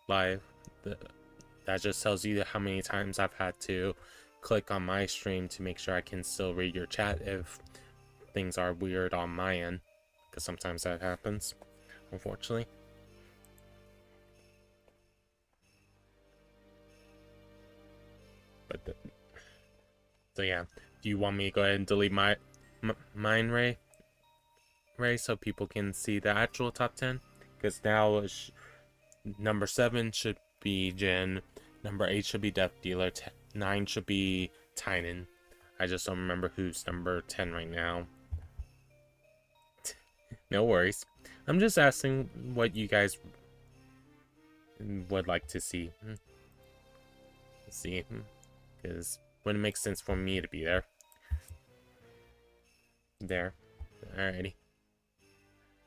That just tells you how many times I've had to click on my stream to make sure I can still read your chat if things are weird on my end, because sometimes that happens, unfortunately. But so yeah, do you want me to go ahead and delete mine, Ray, so people can see the actual top 10? Because now number 7 should be Jen, number 8 should be Death Dealer, 9 should be Tynan. I just don't remember who's number 10 right now. No worries. I'm just asking what you guys would like to see. Let's see, because wouldn't make sense for me to be there. Alrighty.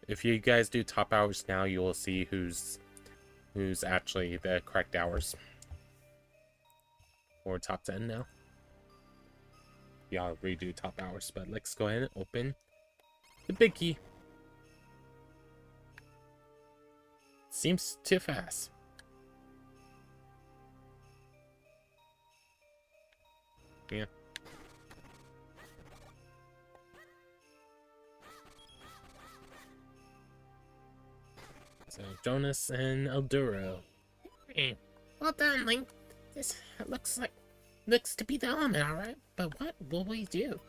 If you guys do top hours now, you will see who's actually the correct hours for top 10 now. Yeah, I'll redo top hours, but let's go ahead and open the big key. Seems too fast. Yeah. So Jonas and Elduro. Hey, Well done, Link. This looks to be the element, alright. But what will we do?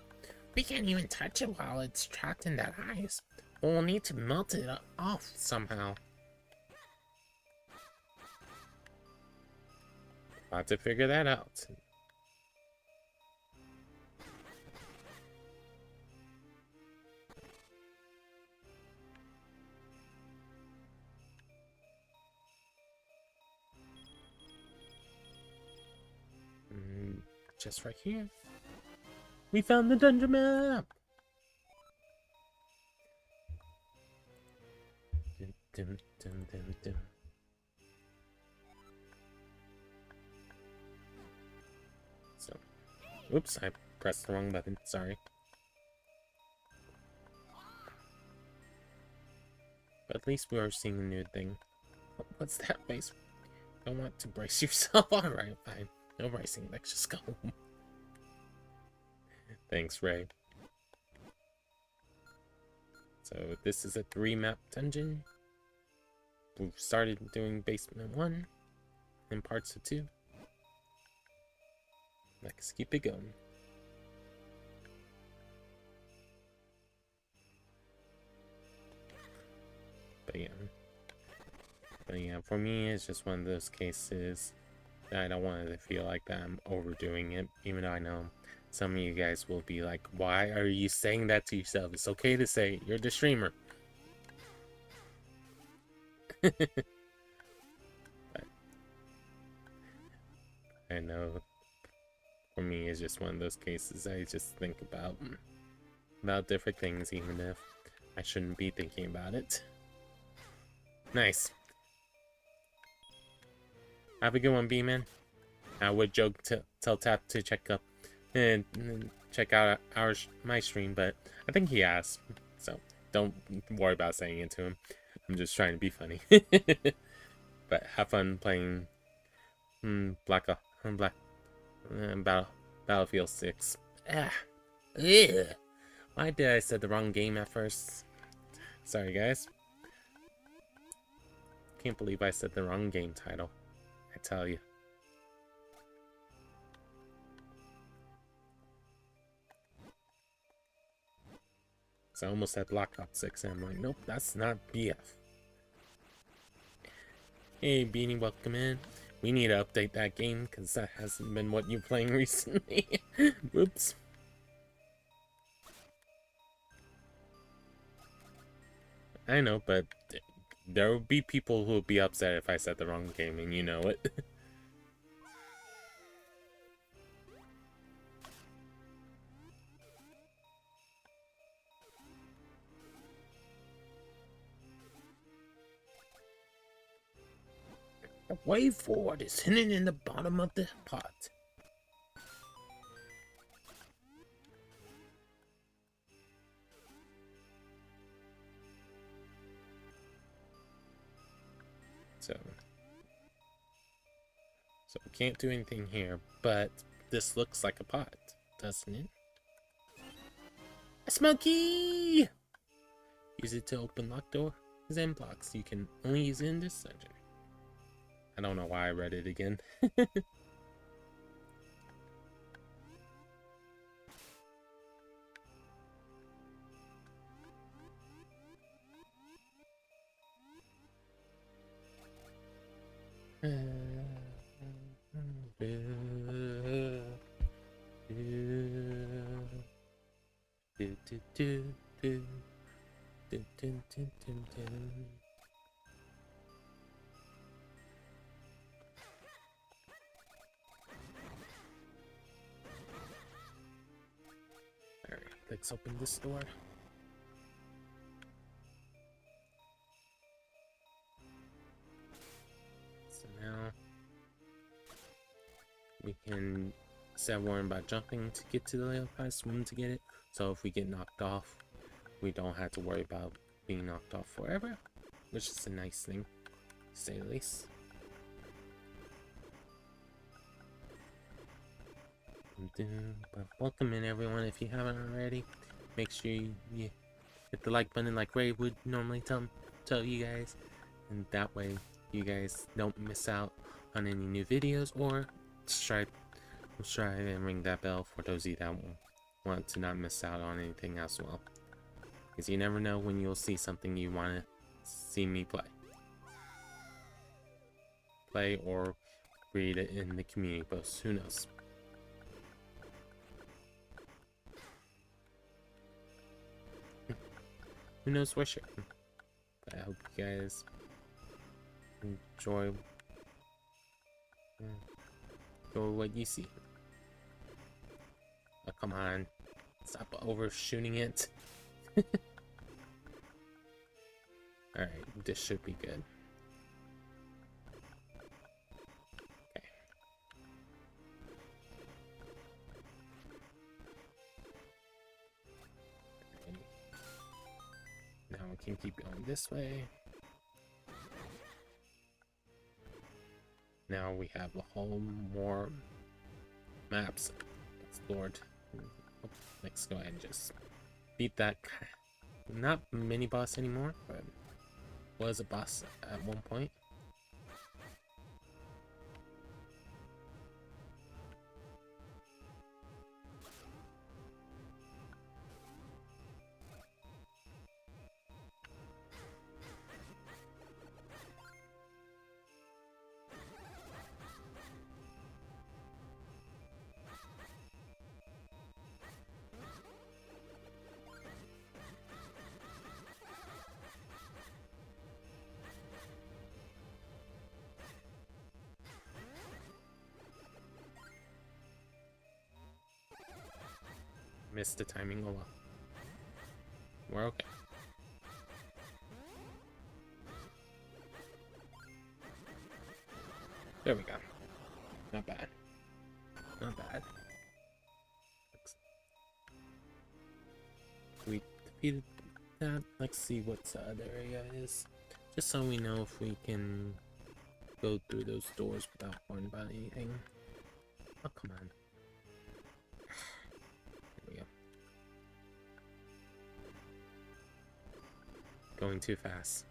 We can't even touch it while it's trapped in that ice. We'll need to melt it off somehow. I'll have to figure that out. Just right here. We found the dungeon map! Dum, dum, dum, dum, dum. So, oops, I pressed the wrong button, sorry. But at least we are seeing a new thing. What's that face? Don't want to brace yourself. Alright, fine. No bracing, let's just go. Thanks, Ray. So this is a 3-map dungeon. We've started doing basement 1 and parts of 2. Let's keep it going. But yeah, for me, it's just one of those cases that I don't want to feel like that I'm overdoing it, even though I know some of you guys will be like, why are you saying that to yourself? It's okay to say, you're the streamer. But I know for me, it's just one of those cases I just think about different things, even if I shouldn't be thinking about it. Nice. Have a good one, B-Man. I would joke tell Tap to check up and check out my stream, but I think he asked, so don't worry about saying it to him. I'm just trying to be funny. But have fun playing Battlefield 6. Ugh. Why did I say the wrong game at first? Sorry, guys. Can't believe I said the wrong game title. I tell you. So I almost said Black Ops 6, and I'm like, nope, that's not BF. Hey, Beanie, welcome in. We need to update that game, because that hasn't been what you're playing recently. Whoops. I know, but there will be people who will be upset if I said the wrong game, and you know it. The way forward is hidden in the bottom of the pot. So we can't do anything here, but this looks like a pot, doesn't it? A smoky! Use it to open locked door. Zen blocks. You can only use it in this dungeon. I don't know why I read it again. Alright, let's open this door. So now we can instead of worrying about jumping to get to the layout pad, swim to get it. So if we get knocked off, we don't have to worry about being knocked off forever, which is a nice thing, to say the least. But welcome in, everyone. If you haven't already, make sure you hit the like button like Ray would normally tell you guys, and that way you guys don't miss out on any new videos, or subscribe and ring that bell for those of you that want to not miss out on anything as well. Because you never know when you'll see something you want to see me play or read it in the community posts. Who knows? Who knows for sure? But I hope you guys enjoy what you see. Oh, come on. Stop overshooting it. Alright, this should be good. Okay. Right. Now we can keep going this way. Now we have a whole more maps explored. Let's go ahead and just beat that, not mini boss anymore, but was a boss at one point. Missed the timing a lot. We're okay. There we go. Not bad. Not bad. We defeated that. Let's see what the other area is. Just so we know if we can go through those doors without worrying about anything. Oh, come on. Going too fast.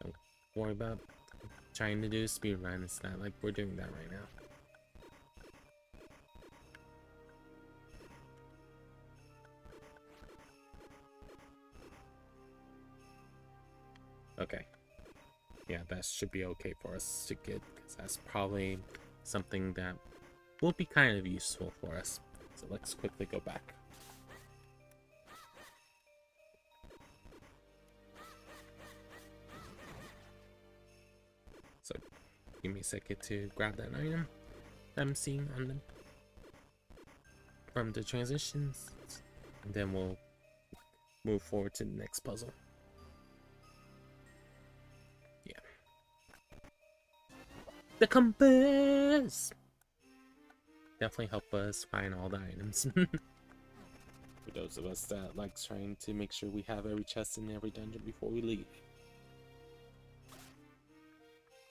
Don't worry about trying to do a speed run. It's not like we're doing that right now. Okay. Yeah, that should be okay for us to get, because that's probably something that will be kind of useful for us. So let's quickly go back. So, give me a second to grab that item that I'm seeing on them from the transitions, and then we'll move forward to the next puzzle. Yeah. The compass! Definitely help us find all the items. For those of us that like trying to make sure we have every chest in every dungeon before we leave.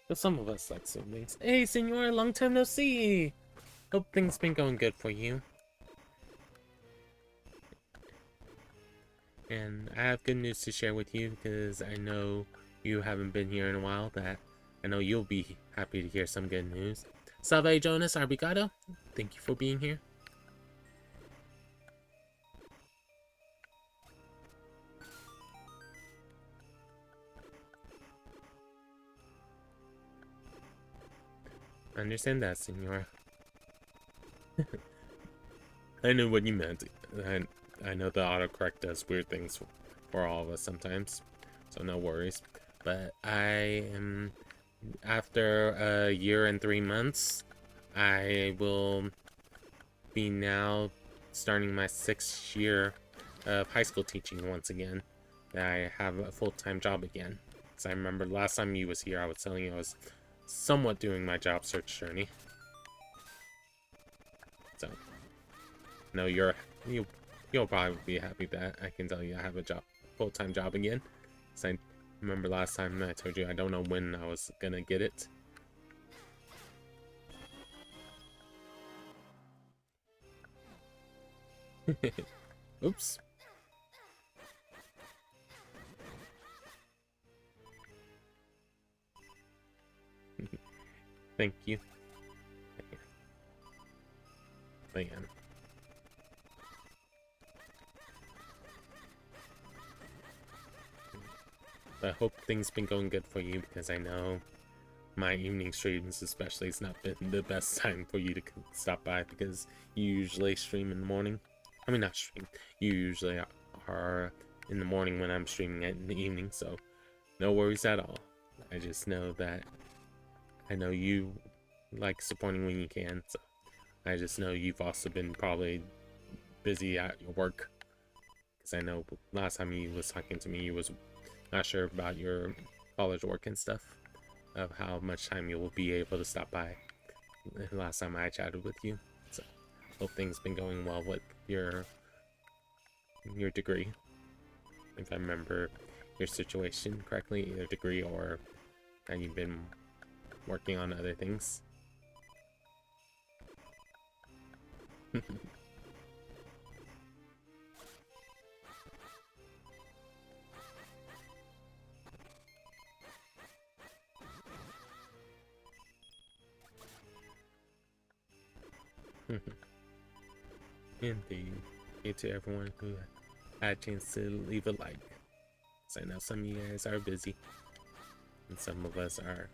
But some of us like certain things. Hey, senor, long time no see! Hope things been going good for you. And I have good news to share with you, because I know you haven't been here in a while, that I know you'll be happy to hear some good news. Salve Jonas Arbigado, thank you for being here. I understand that, senor. I knew what you meant. I know the autocorrect does weird things for all of us sometimes, so no worries. But I am, after a year and 3 months, I will be now starting my 6th year of high school teaching once again. I have a full-time job again. Because I remember last time you was here, I was telling you I was somewhat doing my job search journey. So, no, you'll probably be happy that I can tell you I have a full-time job again. Because I remember last time I told you I don't know when I was gonna get it. Oops. Thank you. But yeah. I hope things been going good for you, because I know my evening streams especially it's not been the best time for you to stop by, because you usually stream in the morning. I mean, not stream. You usually are in the morning when I'm streaming in the evening, so no worries at all. I just know that I know you like supporting when you can, so I just know you've also been probably busy at your work, because I know last time you was talking to me, you was not sure about your college work and stuff, of how much time you will be able to stop by. Last time I chatted with you, so hope things been going well with your degree. If I remember your situation correctly, either degree or that you've been working on other things. Indeed. Thank you to everyone who had a chance to leave a like. So I know some of you guys are busy, and some of us are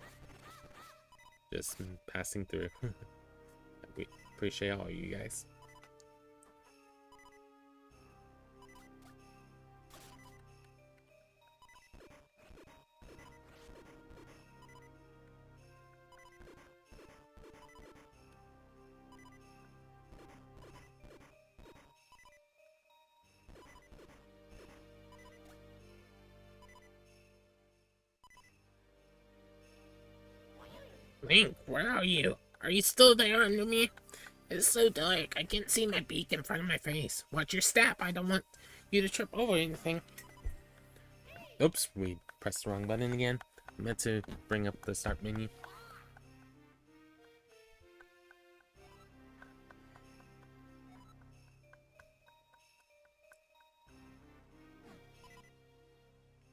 just passing through. We appreciate all you guys. Link, where are you? Are you still there under me? It's so dark, I can't see my beak in front of my face. Watch your step, I don't want you to trip over anything. Oops, we pressed the wrong button again. I meant to bring up the start menu.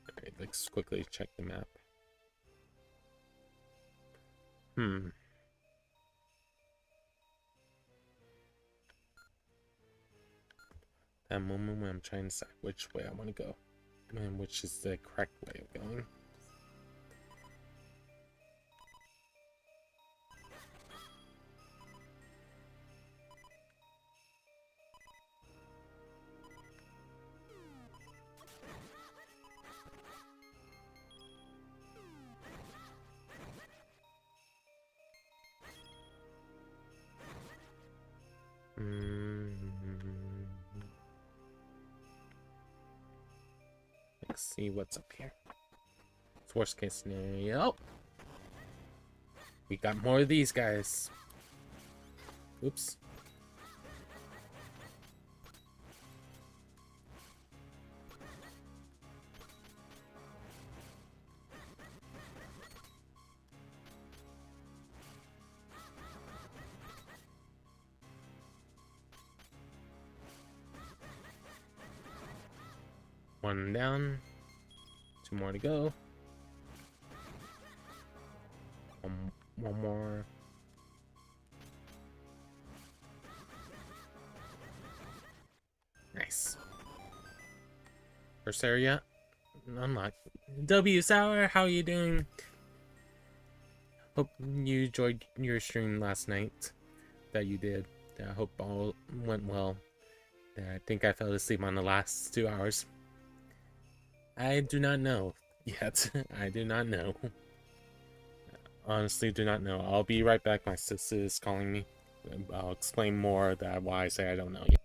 Alright, let's quickly check the map. That moment when I'm trying to decide which way I want to go, and which is the correct way of going. Let's see what's up here. Worst case scenario. We got more of these guys. Oops. One down. Two more to go. One more. Nice. First area unlocked. W Sour, how are you doing? Hope you enjoyed your stream last night that you did. I hope all went well. I think I fell asleep on the last 2 hours. I do not know yet. I do not know. Honestly, do not know. I'll be right back. My sister is calling me. I'll explain more that why I say I don't know yet.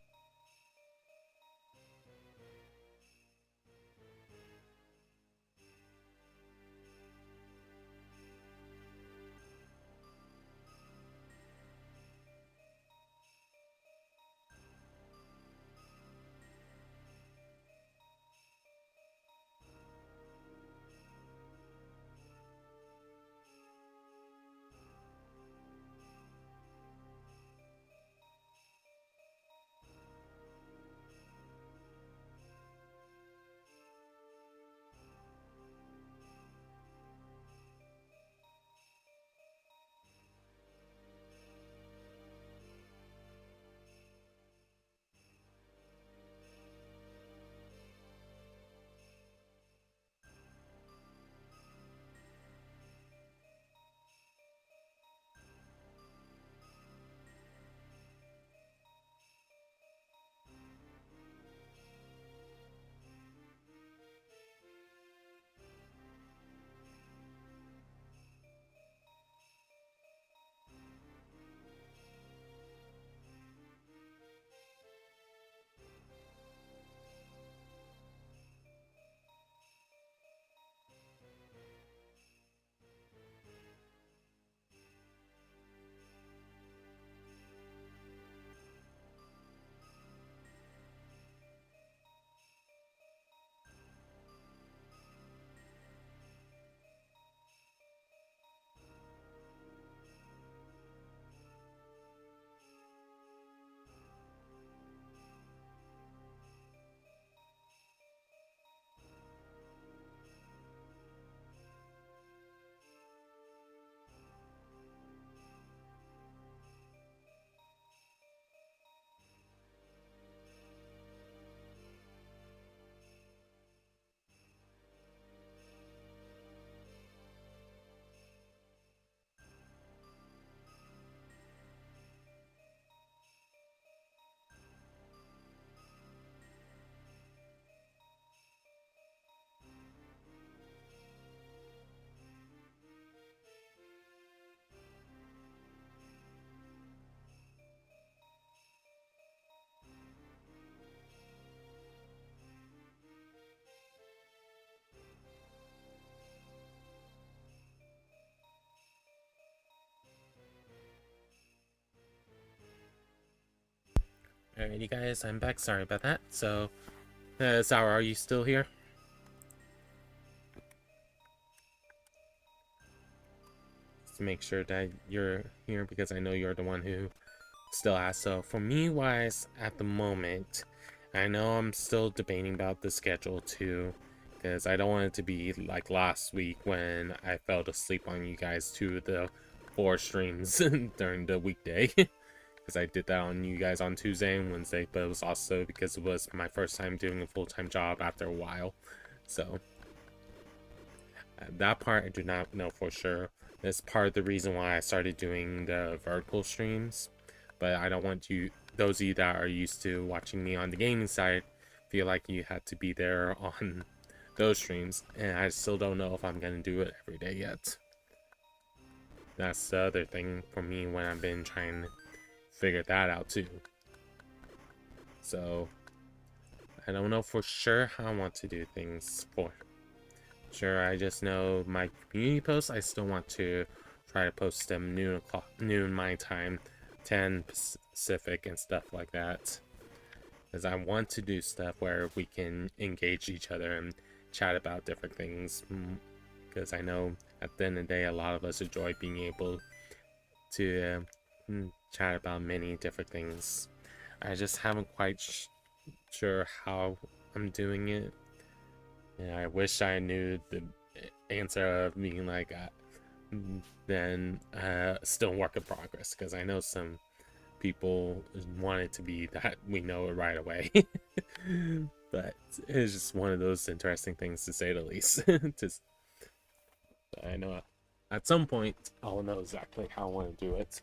Alrighty guys, I'm back. Sorry about that. So, Sour, are you still here? Just to make sure that you're here because I know you're the one who still has. So for me wise, at the moment, I know I'm still debating about the schedule too, because I don't want it to be like last week when I fell asleep on you guys to the 4 streams during the weekday. Because I did that on you guys on Tuesday and Wednesday, but it was also because it was my first time doing a full-time job after a while. So that part I do not know for sure. That's part of the reason why I started doing the vertical streams. But I don't want you, those of you that are used to watching me on the gaming side, feel like you had to be there on those streams. And I still don't know if I'm going to do it every day yet. That's the other thing for me when I've been trying to figure that out too. So I don't know for sure how I want to do things for sure. I just know my community posts, I still want to try to post them noon my time, 10 Pacific and stuff like that, because I want to do stuff where we can engage each other and chat about different things, because I know at the end of the day a lot of us enjoy being able to chat about many different things. I just haven't quite sure how I'm doing it. Yeah, I wish I knew the answer of being like then still work in progress, because I know some people want it to be that we know it right away. But it's just one of those interesting things, to say the least. I know at some point I'll know exactly how I want to do it.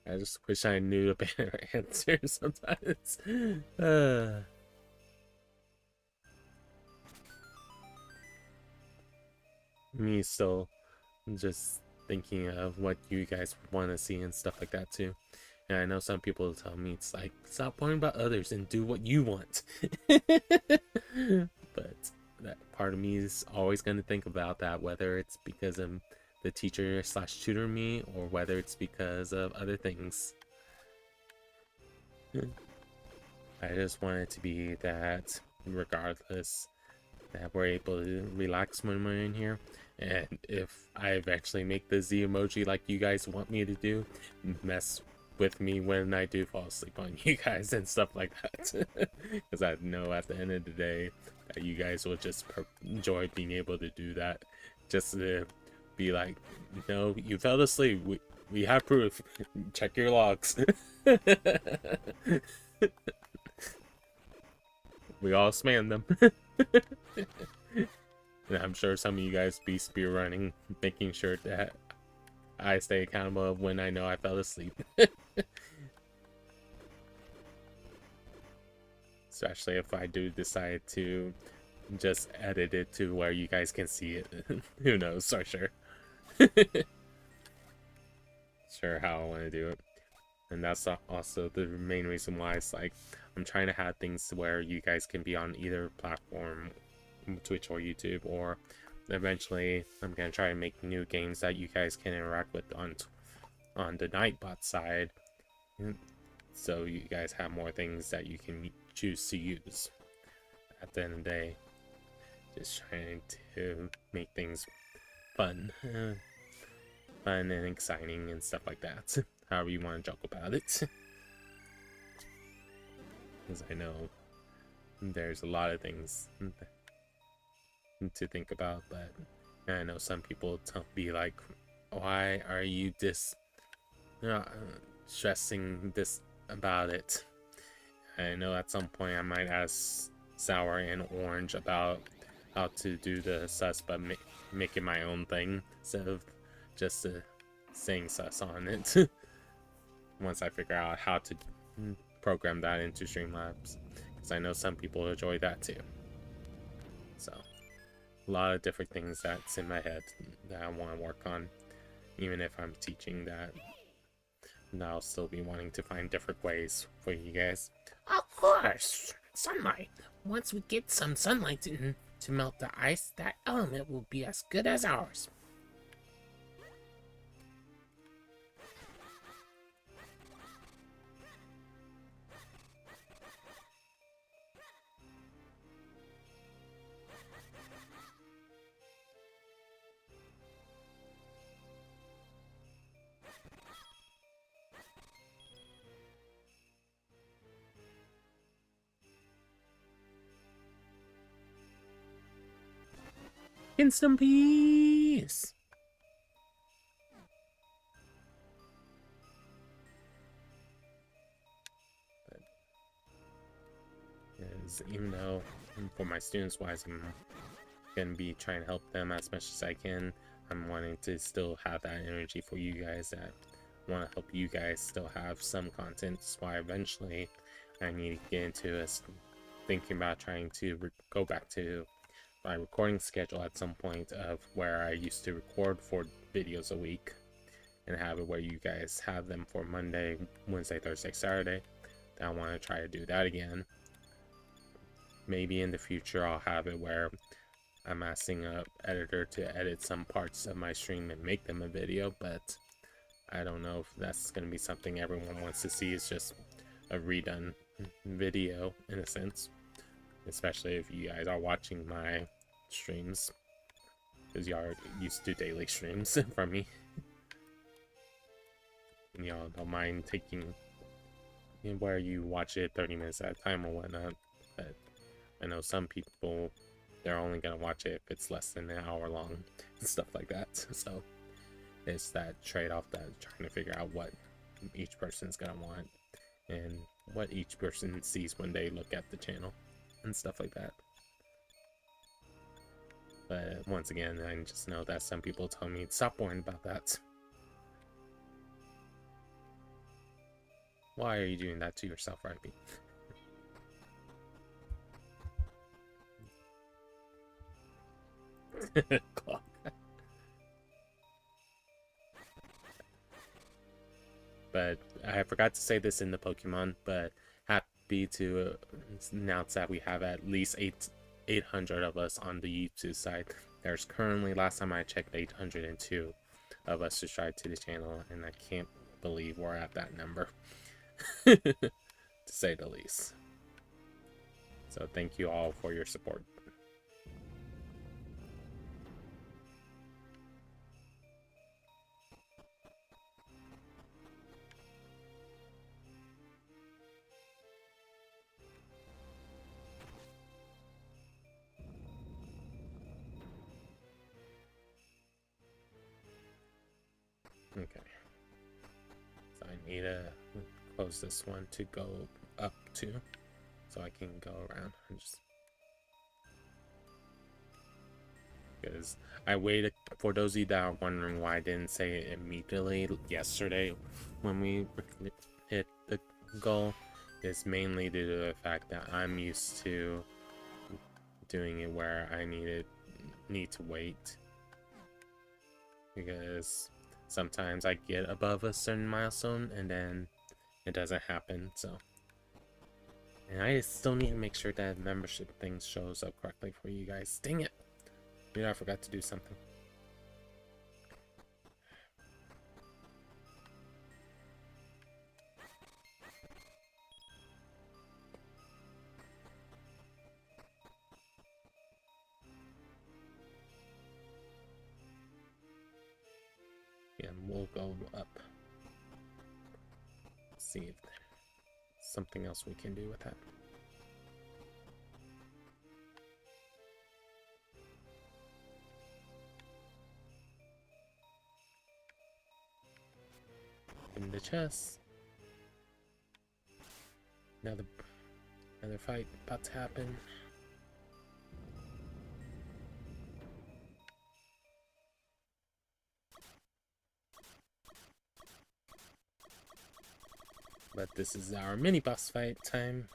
I just wish I knew a better answer sometimes. Me still just thinking of what you guys want to see and stuff like that too. And I know some people tell me it's like, stop worrying about others and do what you want. But that part of me is always going to think about that, whether it's because of the teacher / tutor me, or whether it's because of other things. I just want it to be that regardless, that we're able to relax when we're in here. And if I eventually make the Z emoji like you guys want me to do, mess with me when I do fall asleep on you guys and stuff like that. Because I know at the end of the day that you guys will just enjoy being able to do that. Just to be like, no, you fell asleep. We have proof. Check your logs. We all spam them. And I'm sure some of you guys be spear running, making sure that I stay accountable of when I know I fell asleep. Especially if I do decide to just edit it to where you guys can see it. Who knows, for sure. Sure how I want to do it. And that's also the main reason why it's like I'm trying to have things where you guys can be on either platform, Twitch or YouTube, or eventually I'm gonna try to make new games that you guys can interact with on the Nightbot side, so you guys have more things that you can choose to use. At the end of the day, just trying to make things fun and exciting and stuff like that. However you want to joke about it. Because I know there's a lot of things to think about, but I know some people be like, why are you stressing this about it? I know at some point I might ask Sour and Orange about how to do the sus, but make it my own thing instead of just saying sus on it. Once I figure out how to program that into Streamlabs, because I know some people enjoy that too. So a lot of different things that's in my head that I want to work on. Even if I'm teaching that, I'll still be wanting to find different ways for you guys. Of course! Sunlight. Once we get some sunlight to melt the ice, that element will be as good as ours. Instant peace! Is even though for my students wise I'm gonna be trying to help them as much as I can, I'm wanting to still have that energy for you guys that want to help you guys still have some content. That's why eventually I need to get into us thinking about trying to go back to my recording schedule at some point of where I used to record 4 videos a week and have it where you guys have them for Monday, Wednesday, Thursday, Saturday. I want to try to do that again. Maybe in the future I'll have it where I'm asking an editor to edit some parts of my stream and make them a video, but I don't know if that's going to be something everyone wants to see. It's just a redone video in a sense, especially if you guys are watching my streams, because y'all are used to daily streams from me. And y'all don't mind taking where you watch it 30 minutes at a time or whatnot, but I know some people, they're only gonna watch it if it's less than an hour long and stuff like that. So it's that trade-off that I'm trying to figure out what each person's gonna want and what each person sees when they look at the channel and stuff like that. But once again, I just know that some people tell me stop worrying about that. Why are you doing that to yourself, Rhypi? Clock. But I forgot to say this in the Pokemon, but happy to announce that we have at least 800 of us on the YouTube side. There's currently, last time I checked, 802 of us subscribed to the channel, and I can't believe we're at that number, to say the least. So thank you all for your support. Okay, so I need to close this one to go up to, so I can go around and just, because I waited, for those of you that are wondering why I didn't say it immediately yesterday when we hit the goal, is mainly due to the fact that I'm used to doing it where I need to wait, because sometimes I get above a certain milestone and then it doesn't happen. So, and I still need to make sure that membership thing shows up correctly for you guys. Dang it! Maybe I forgot to do something. Yeah, we'll go up. See if there's something else we can do with that. In the chest. Another fight about to happen. But this is our mini boss fight time.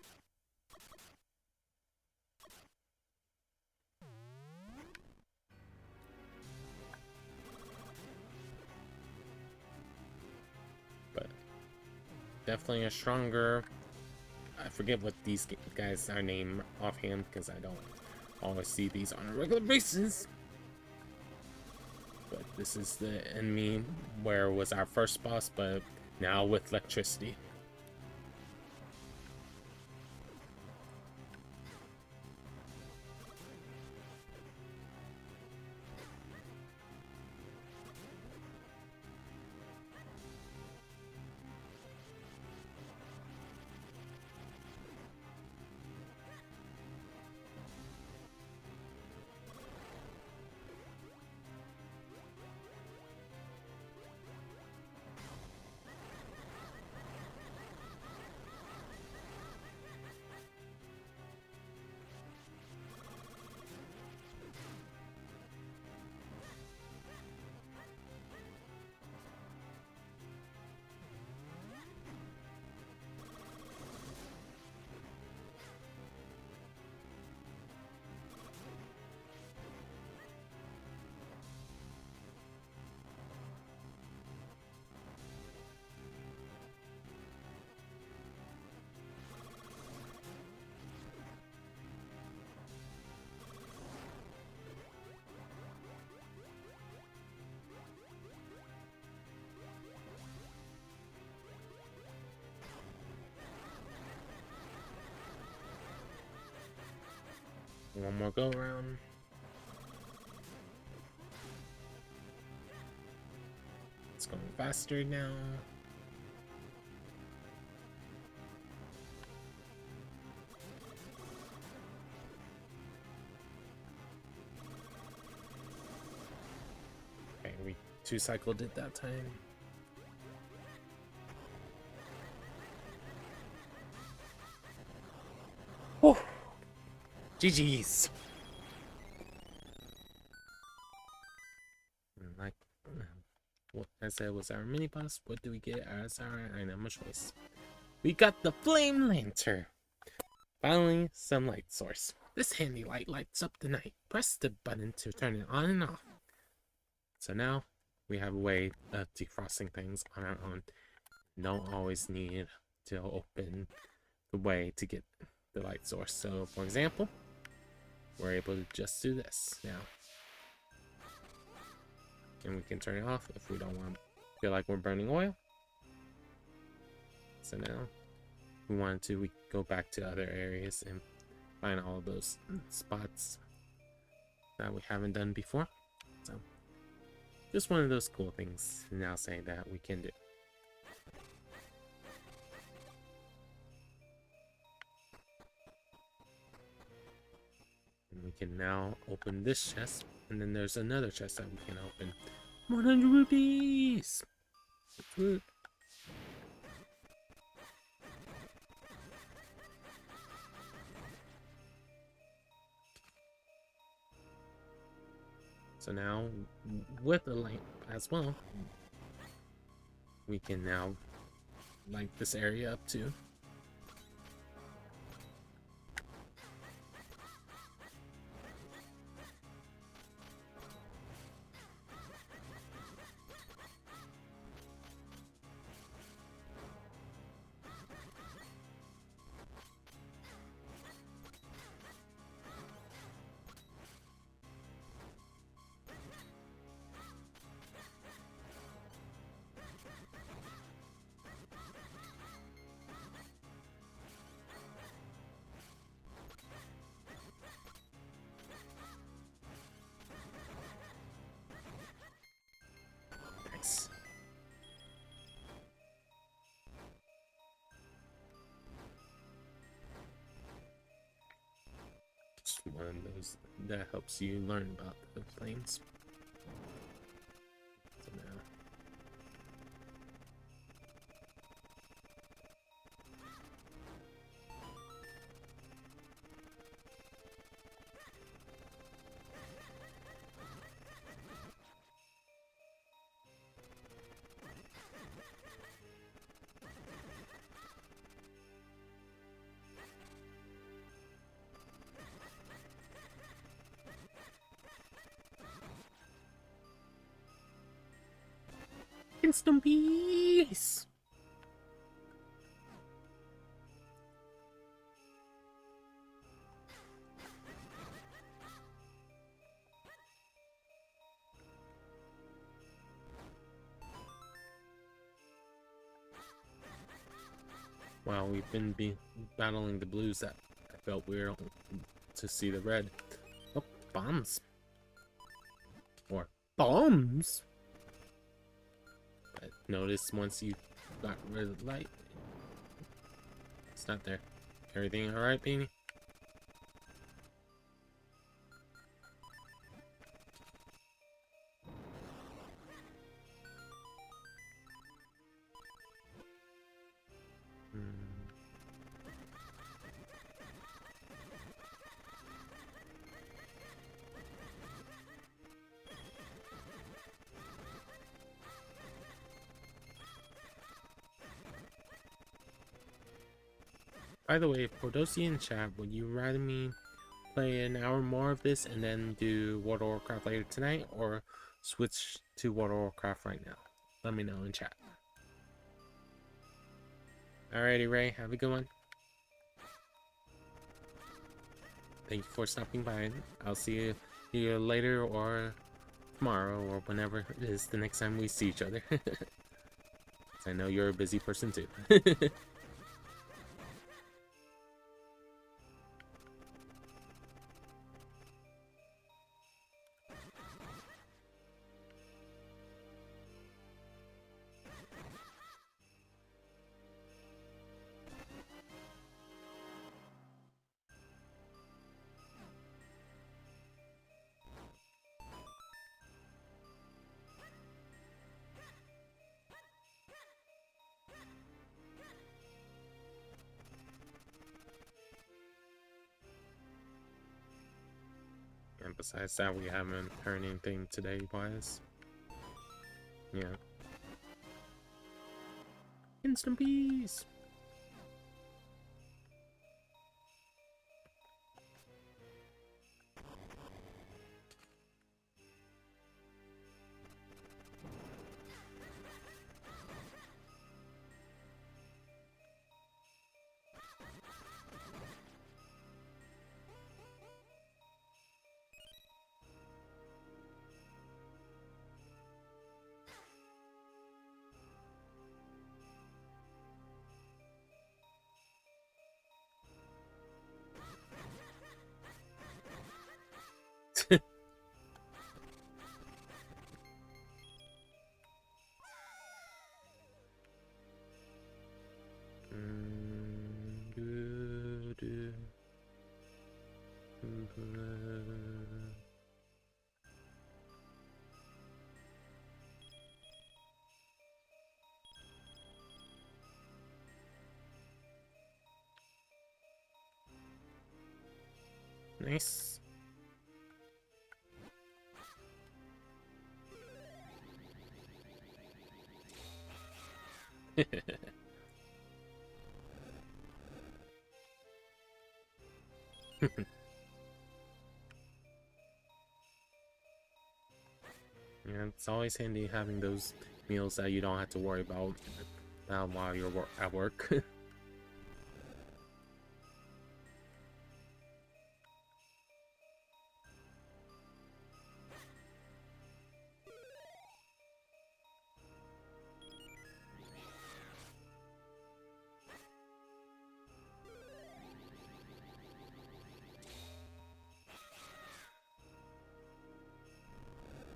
But definitely a stronger, I forget what these guys are named offhand because I don't always see these on a regular basis. But this is the enemy where was our first boss, but now with electricity. One more go around. It's going faster now. Okay, we 2-cycled it that time. Oh, GG's. Like what I said was our mini boss. What do we get as our item of choice? We got the Flame Lantern. Finally, some light source. This handy light lights up the night. Press the button to turn it on and off. So now we have a way of defrosting things on our own. Don't always need to open the way to get the light source. So for example, we're able to just do this now. And we can turn it off if we don't want to feel like we're burning oil. So now we wanted to, we go back to other areas and find all those spots that we haven't done before. So just one of those cool things to now say that we can do. And we can now open this chest, and then there's another chest that we can open. 100 rupees! Good. So now, with the lamp as well, we can now light this area up too. Nice. Just one of those that helps you learn about the flames. So now, instant peace. Wow, we've been battling the blues that I felt weird to see the red. Oh, bombs. Or bombs. But notice once you got rid of the light, it's not there. Everything alright, Beanie? By the way, for those in chat, would you rather me play an hour more of this and then do World of Warcraft later tonight, or switch to World of Warcraft right now? Let me know in chat. Alrighty, Ray, have a good one. Thank you for stopping by. I'll see you later or tomorrow or whenever it is the next time we see each other. I know you're a busy person too. besides that, we haven't heard anything today, wise. Yeah. Instant peace! Nice. Yeah, it's always handy having those meals that you don't have to worry about while you're at work.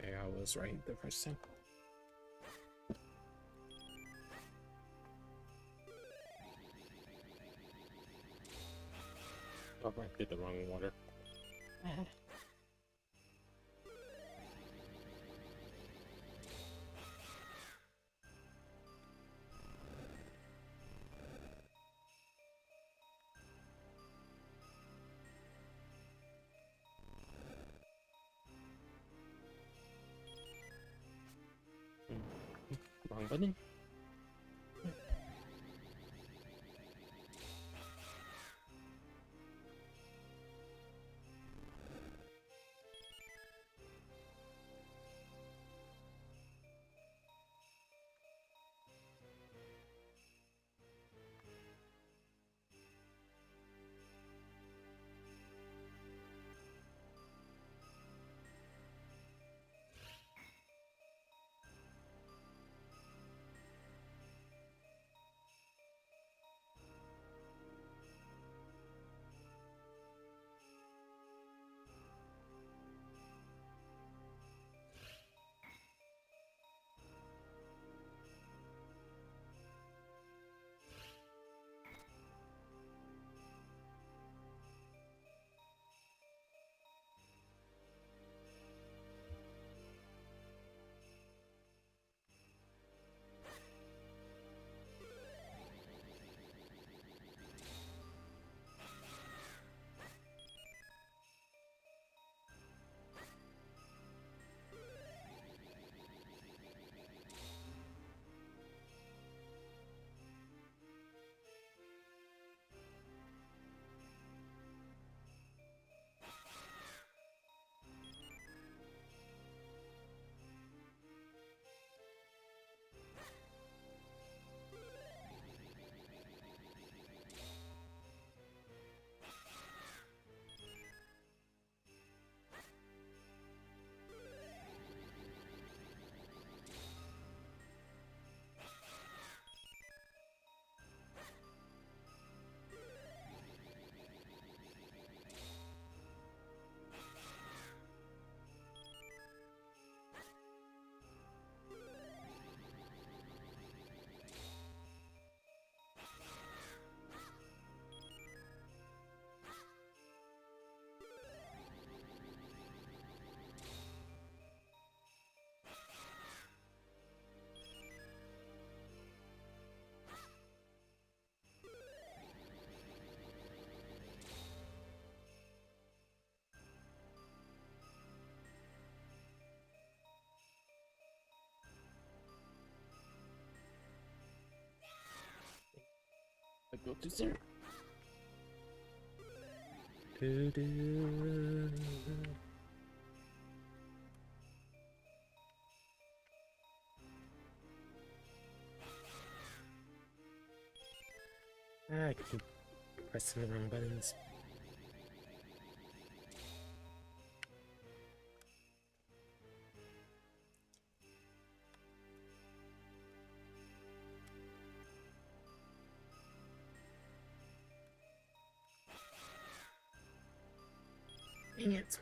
Yeah, I was right the first time. Oh, I did the wrong water. Wrong button. go too soon. I keep pressing the wrong buttons. Dang it.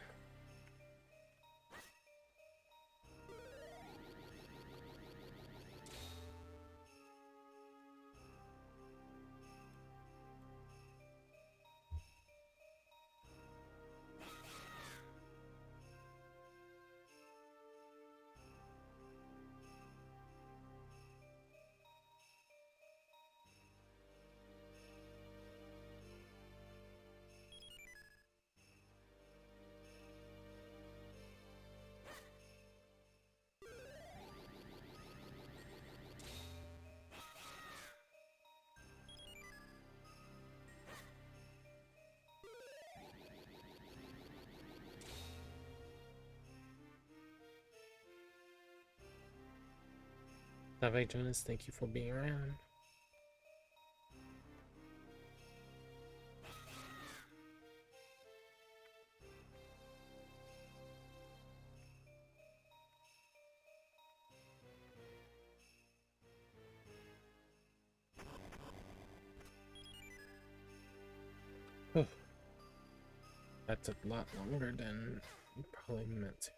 Bye, Jonas. Thank you for being around. That took a lot longer than probably meant to.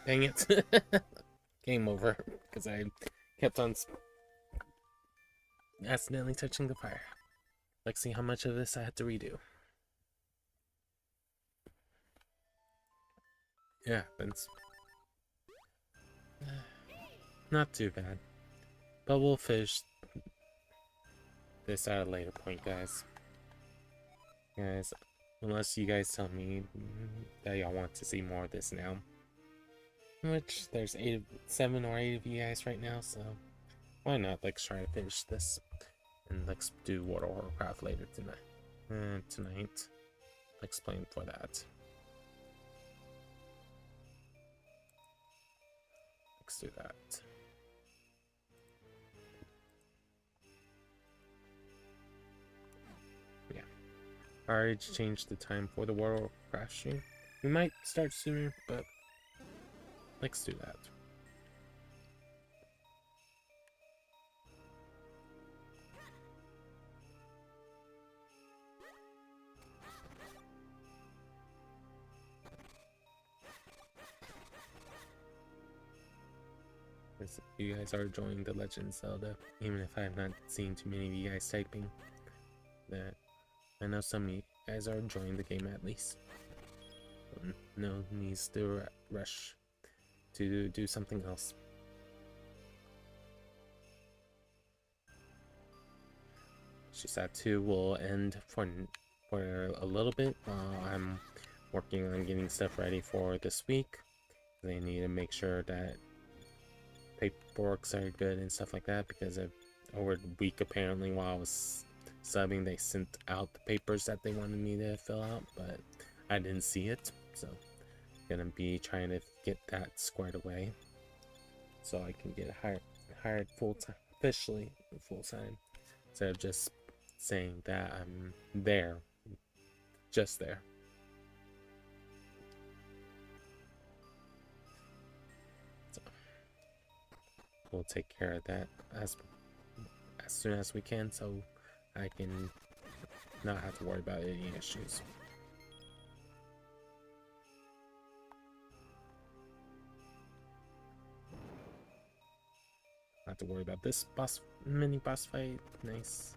Dang it. Game over. Because I kept on accidentally touching the fire. Let's see how much of this I had to redo. Yeah, happens. Not too bad. But we'll finish this at a later point, guys. Guys, unless you guys tell me that y'all want to see more of this now. Which, there's 7 or 8 of you guys right now, so why not? Let's try to finish this. And let's do World of Warcraft later tonight. Let's plan for that. Let's do that. Yeah. I already changed the time for the World of Warcraft stream. We might start sooner, but let's do that. You guys are enjoying the Legend of Zelda, even if I have not seen too many of you guys typing. That I know some of you guys are enjoying the game at least. No needs to rush to do something else. Shisat 2 will end for a little bit while I'm working on getting stuff ready for this week. They need to make sure that paperworks are good and stuff like that, because over the week apparently while I was subbing they sent out the papers that they wanted me to fill out, but I didn't see it, so I'm gonna be trying to get that squared away so I can get hired full-time, officially full-time, instead of just saying that I'm there, just there. We'll take care of that as soon as we can, so I can not have to worry about any issues. Not have to worry about this mini boss fight. Nice.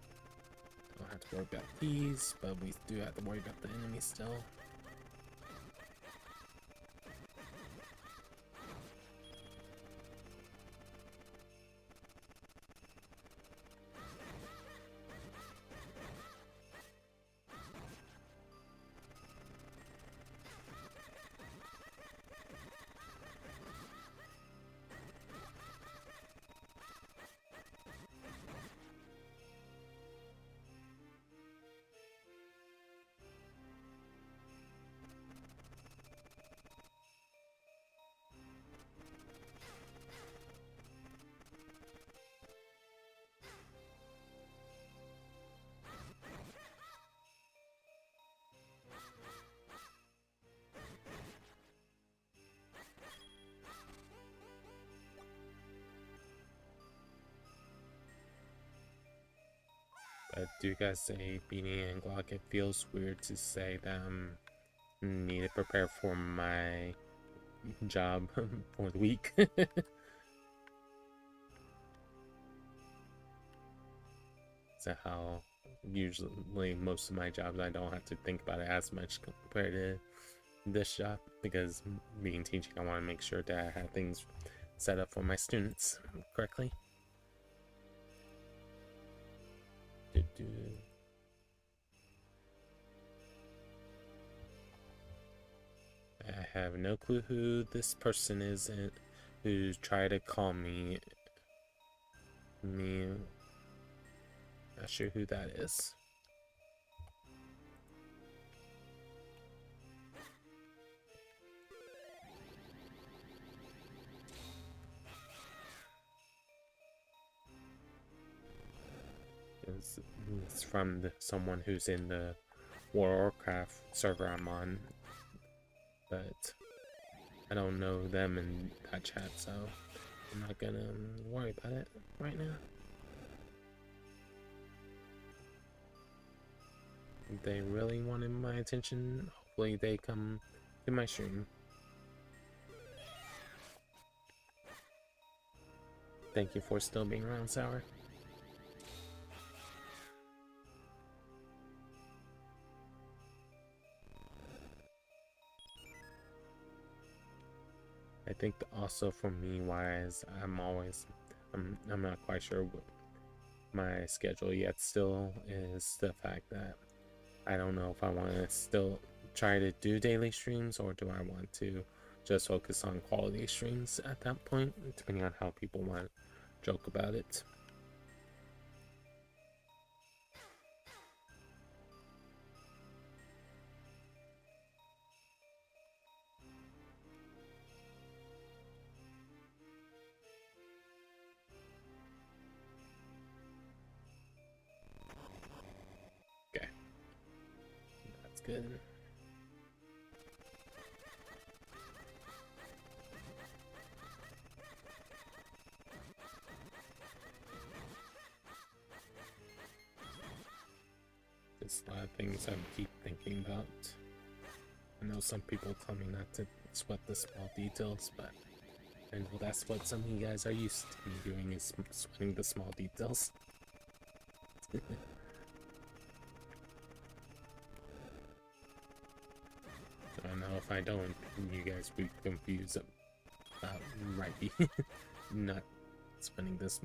Don't have to worry about these, but we do have to worry about the enemy still. But do you guys say Beanie and Glock? It feels weird to say that I'm need to prepare for my job for the week. So how usually most of my jobs I don't have to think about it as much compared to this job, because being teaching I want to make sure that I have things set up for my students correctly. I have no clue who this person is who tried to call me. Not sure who that is. It's from someone who's in the Warcraft server I'm on, but I don't know them in that chat, so I'm not gonna worry about it right now. If they really wanted my attention, hopefully they come to my stream. Thank you for still being around, Sour. I think also for me, wise, I'm not quite sure what my schedule yet still is the fact that I don't know if I want to still try to do daily streams, or do I want to just focus on quality streams at that point, depending on how people want to joke about it. Okay, that's good. There's a lot of things I keep thinking about. I know some people tell me not to sweat the small details, but I know that's what some of you guys are used to me doing, is sweating the small details. I know if I don't, you guys will be confused about Rhypi not spending this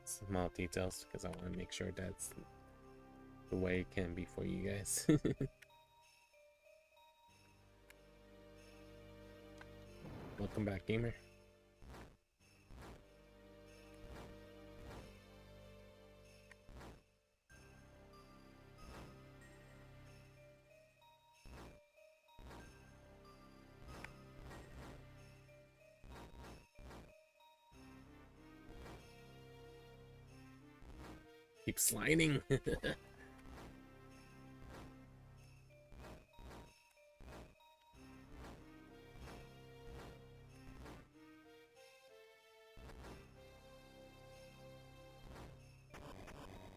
small details, because I want to make sure that's the way it can be for you guys. Welcome back, gamer. Keep sliding.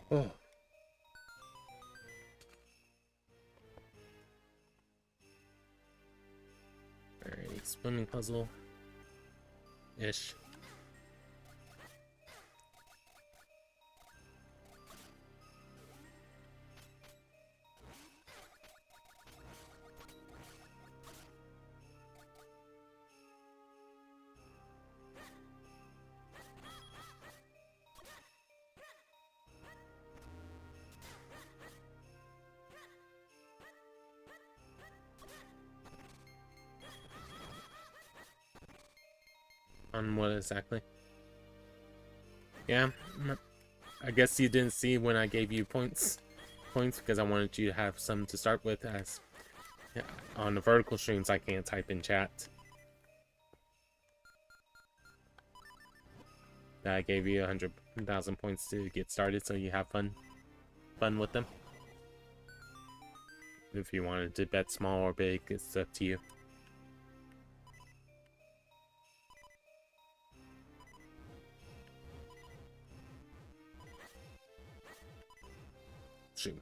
Oh. Alrighty, swimming puzzle ish. On what exactly? Yeah, I guess you didn't see when I gave you points because I wanted you to have some to start with, as on the vertical streams I can't type in chat. I gave you 100,000 points to get started, so you have fun with them. If you wanted to bet small or big, it's up to you. shoe.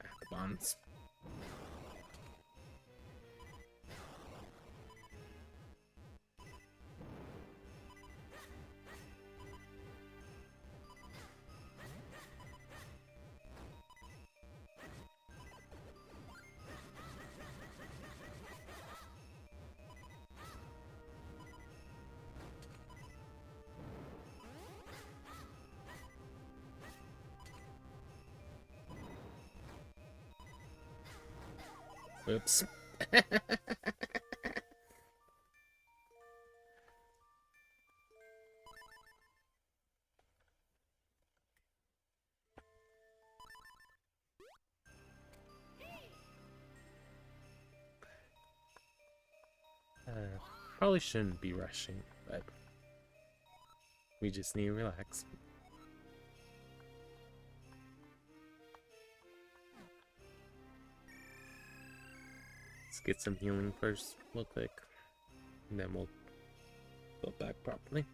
At the bombs. Oops. Probably shouldn't be rushing, but we just need to relax. Let's get some healing first, real quick, and then we'll go back properly.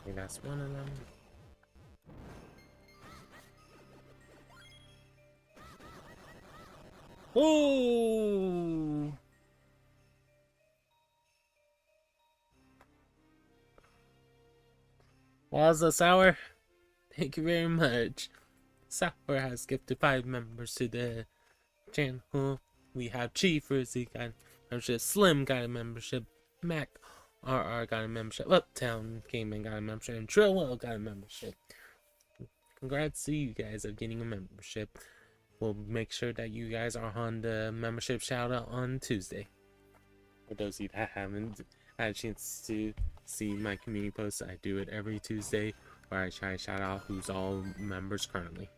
Okay, that's one of them. Oh! Waza Sour, thank you very much. Sour has gifted 5 members to the channel. We have Chief Rizzy got a membership, Slim got a membership, Mac RR got a membership, Uptown Gaming got a membership, and Trillwell got a membership. Congrats to you guys of getting a membership. We'll make sure that you guys are on the membership shout out on Tuesday. For those of you that haven't had a chance to see my community posts, I do it every Tuesday where I try to shout out who's all members currently.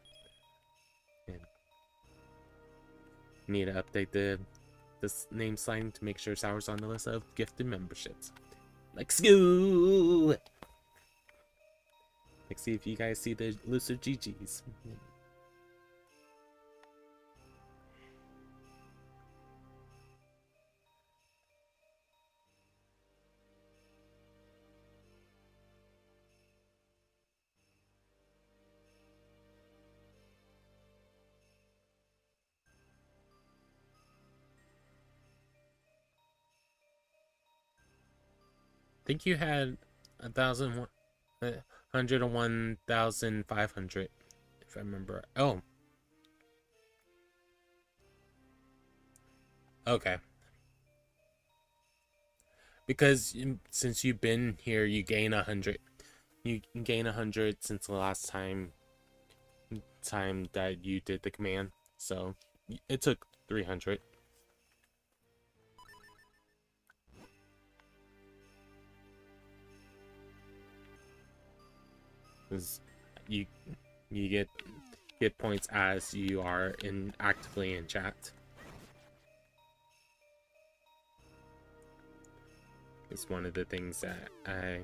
And need to update this name sign to make sure Sour's on the list of gifted memberships. Let's go! Let's see if you guys see the list of GGs. I think you had 101,500, if I remember. Oh, okay. Because since you've been here, you gain 100. You gain 100 since the last time that you did the command. So it took 300. You get points as you are actively in chat. It's one of the things that I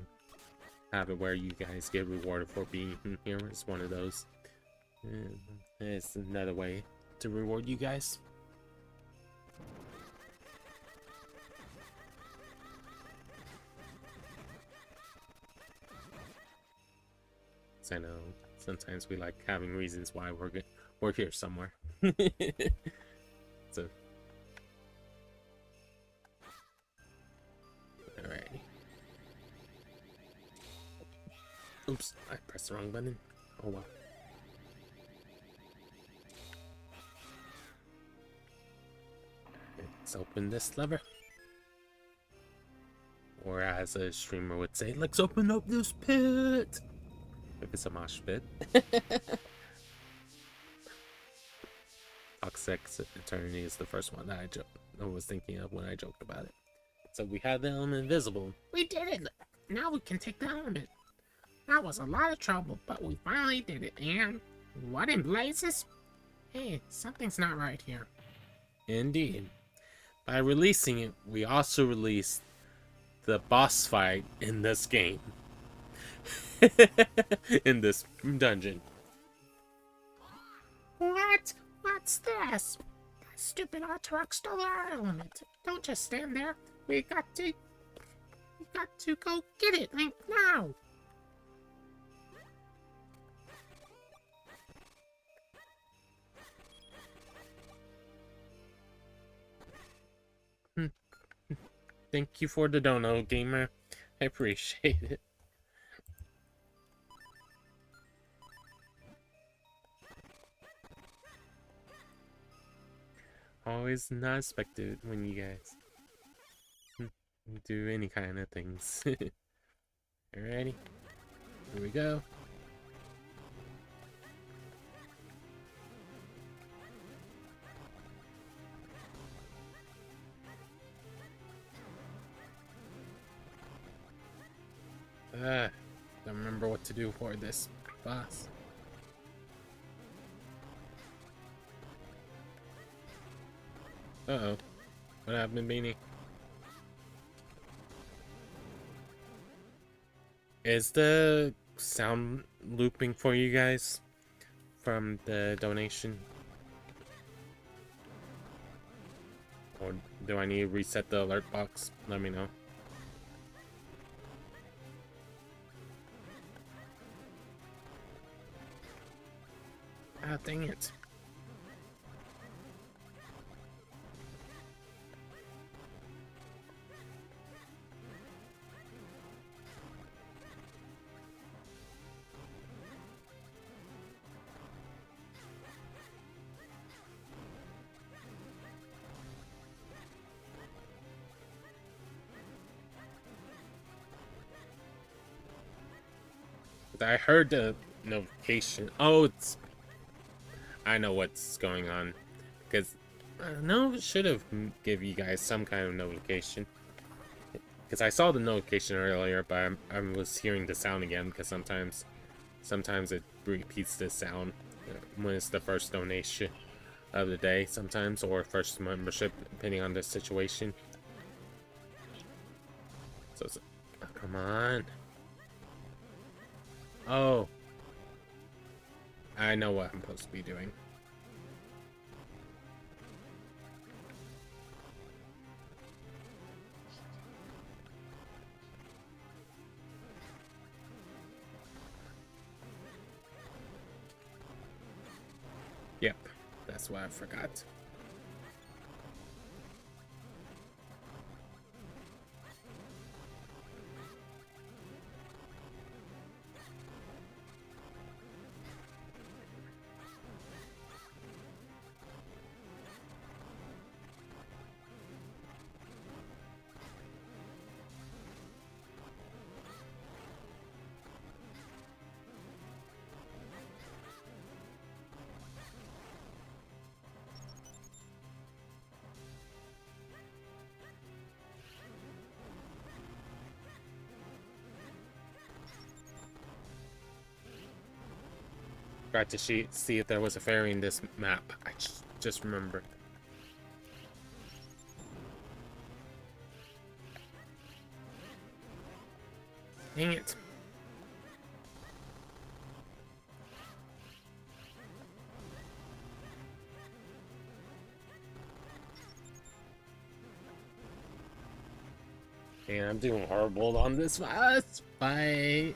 have it where you guys get rewarded for being here. It's one of those. It's another way to reward you guys. I know sometimes we like having reasons why we're here somewhere. So, alrighty. Oops, I pressed the wrong button. Oh well. Let's open this lever. Or as a streamer would say, let's open up this pit! If it's a mosh pit. Toxic Eternity is the first one that I was thinking of when I joked about it. So we had the element invisible. We did it! Now we can take the element. That was a lot of trouble, but we finally did it, and what in blazes? Hey, something's not right here. Indeed. By releasing it, we also released the boss fight in this game. In this dungeon. What? What's this? That stupid Arturok stole our element. Don't just stand there. We got to go get it, like now. Thank you for the dono, gamer. I appreciate it. Always not expected when you guys do any kind of things. Alrighty, here we go. Don't remember what to do for this boss. Uh-oh. What happened, Beanie? Is the sound looping for you guys from the donation? Or do I need to reset the alert box? Let me know. Ah, dang it. I heard the notification. Oh, I know what's going on. Because no, it should have give you guys some kind of notification. Because I saw the notification earlier, but I was hearing the sound again. Because sometimes it repeats the sound when it's the first donation of the day. Sometimes, or first membership, depending on the situation. So, oh, come on. Oh. I know what I'm supposed to be doing. Yep, that's what I forgot. Tried to see if there was a fairy in this map. I just remembered. Dang it. And I'm doing horrible on this last fight.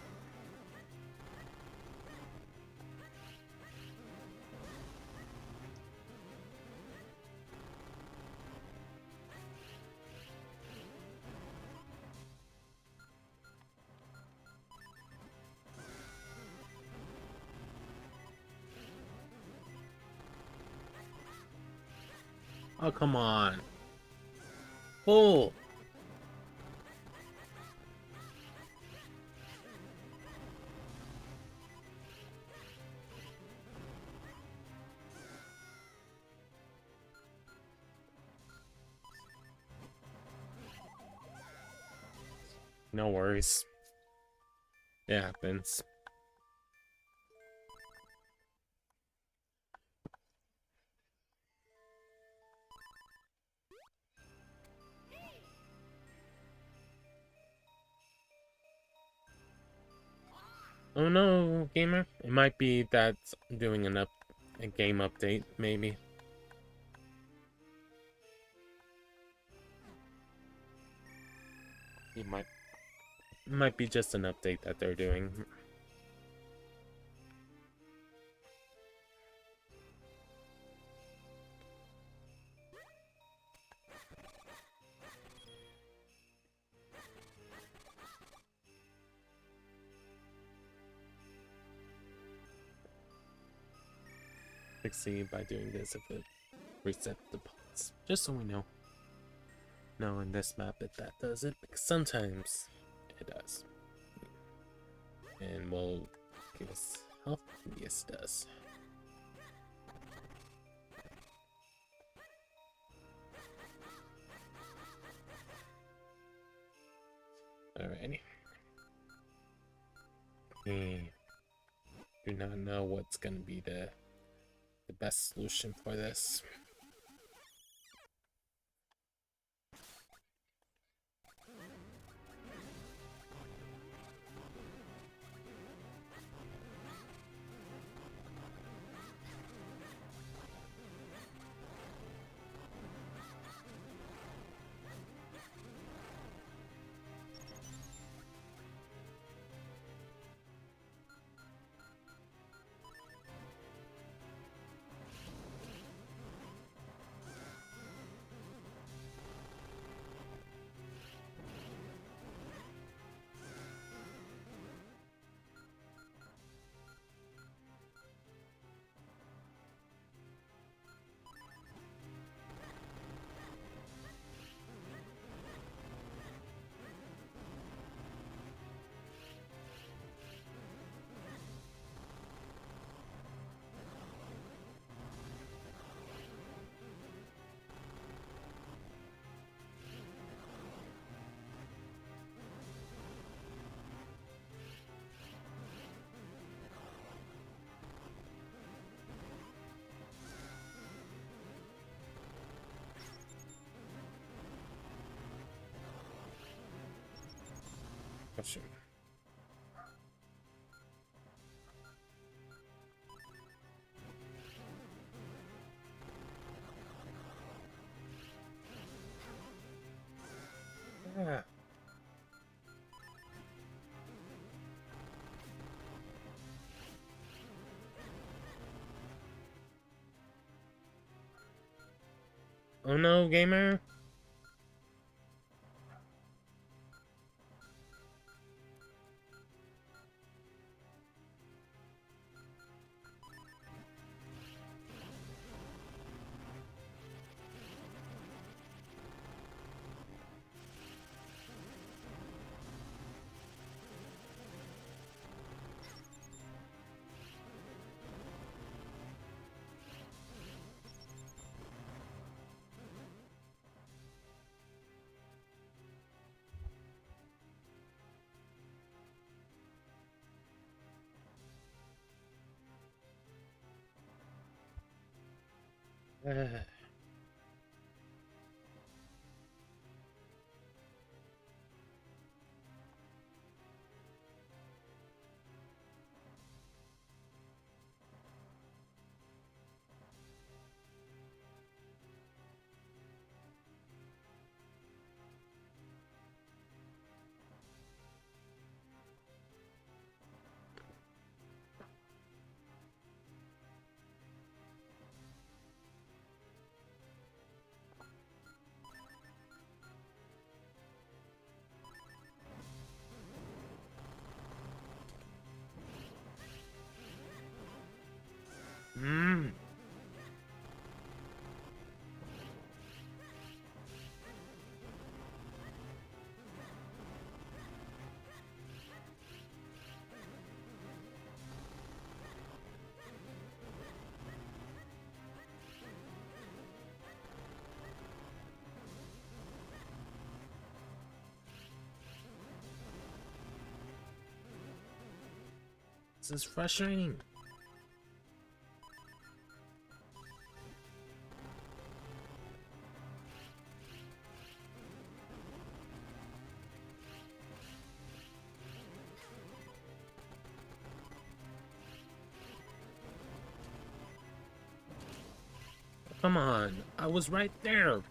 Oh, come on. Pull. No worries. It happens. Oh no, gamer. It might be that's doing a game update, maybe. It might be just an update that they're doing. Succeed by doing this if it resets the pods. Just so we know. No, in this map that does it, because sometimes it does. And will give us health? Yes, it does. Alrighty. Do not know what's gonna be the best solution for this. Question. Ah. Oh no, gamer. This is frustrating. Come on, I was right there.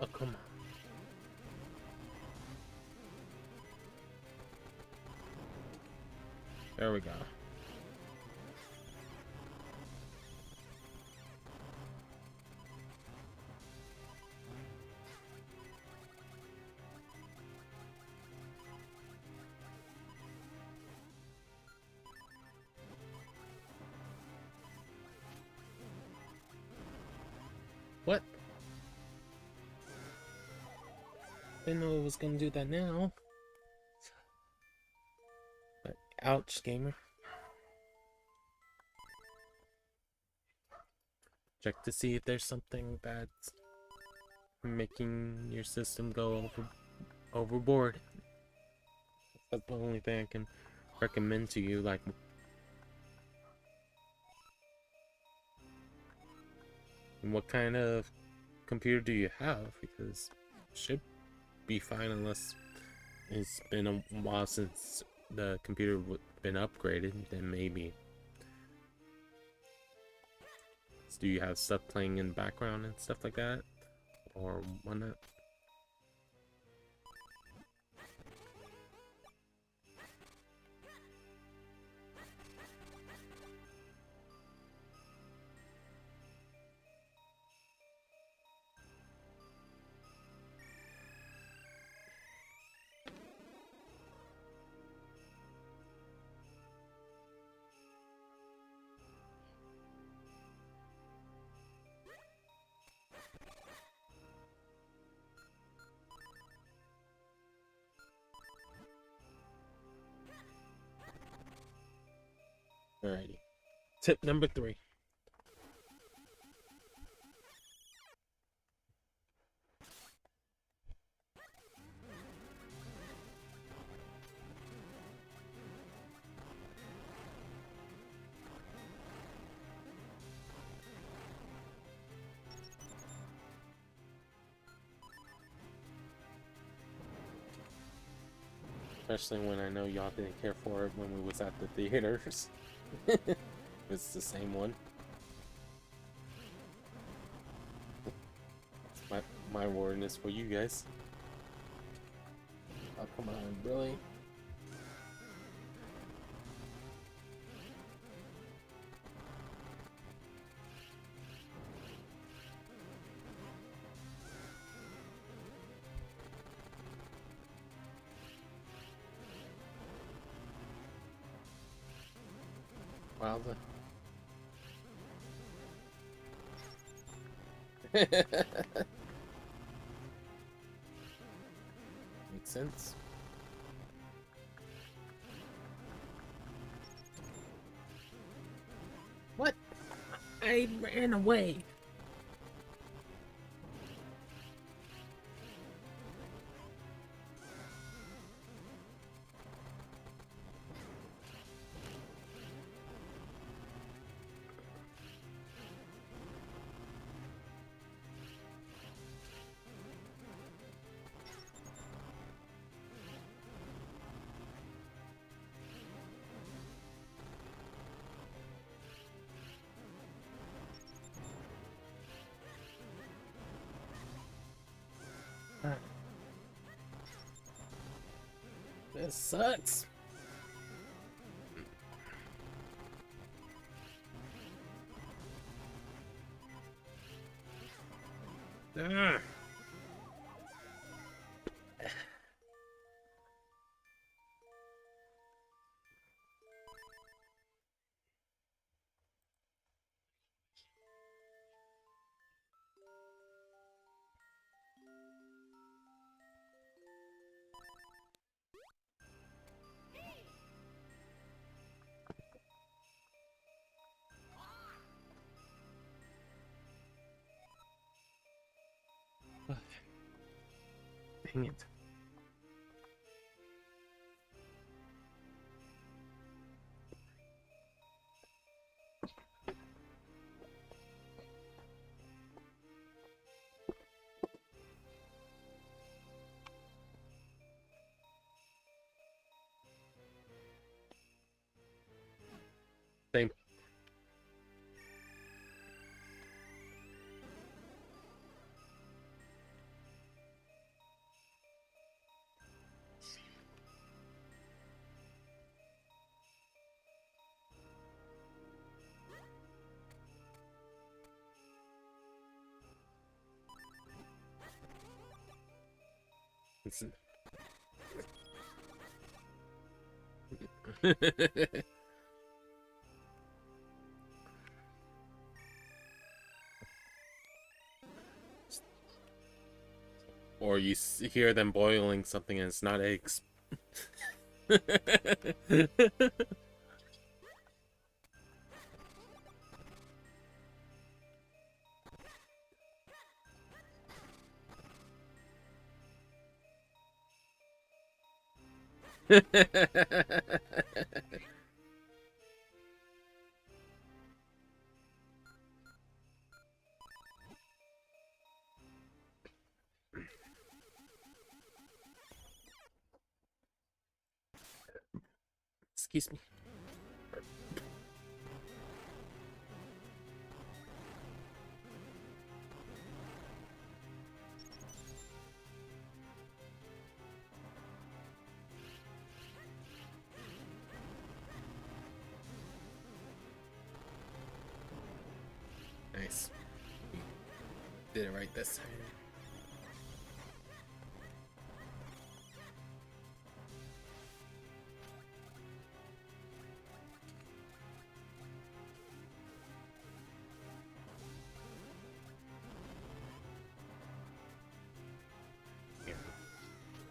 Oh, come on. There we go. What? Didn't know it was gonna do that now. But ouch, gamer. Check to see if there's something that's making your system go overboard. That's the only thing I can recommend to you. Like, what kind of computer do you have? Because it should be fine unless it's been a while since the computer been upgraded. Then maybe. Do you have stuff playing in the background and stuff like that, or whatnot? Alrighty. Tip number 3. Especially when I know y'all didn't care for it when we was at the theaters. It's the same one. My warning is for you guys. Oh, come on, really? Wow, makes sense. What? I ran away. This sucks. Ah. Dang it. Same. Or you hear them boiling something and it's not eggs. Excuse me. Nice. Did it right this time.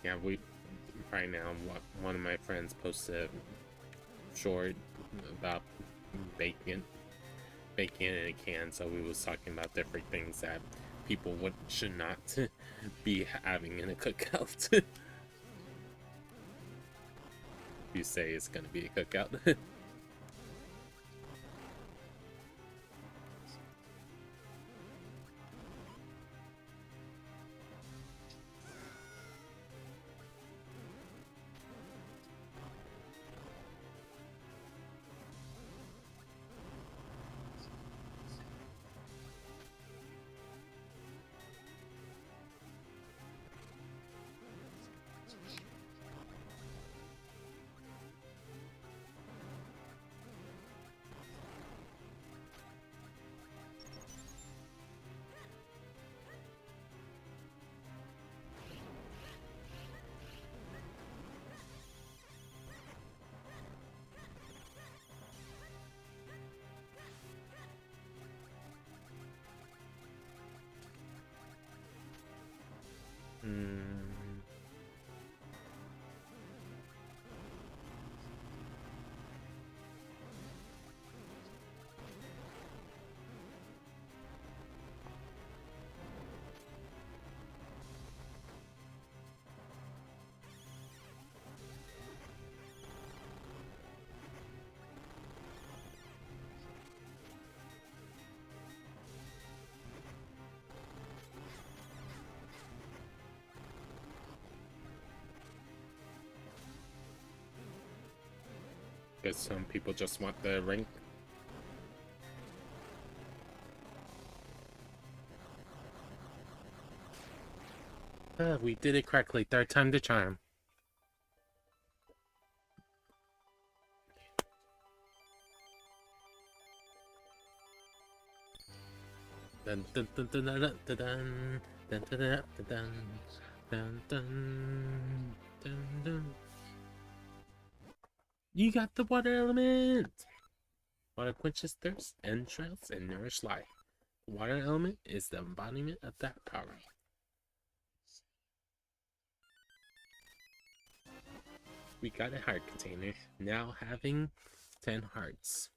Yeah, we right now. One of my friends posted a short about bacon in a can. So we was talking about different things that people should not be having in a cookout. You say it's gonna be a cookout. Because some people just want the ring. We did it correctly. Third time the charm. Dun dun dun dun dun dun dun dun dun dun dun dun dun dun. You got the water element! Water quenches thirst, entrails, and nourish life. The water element is the embodiment of that power. We got a heart container, now having 10 hearts.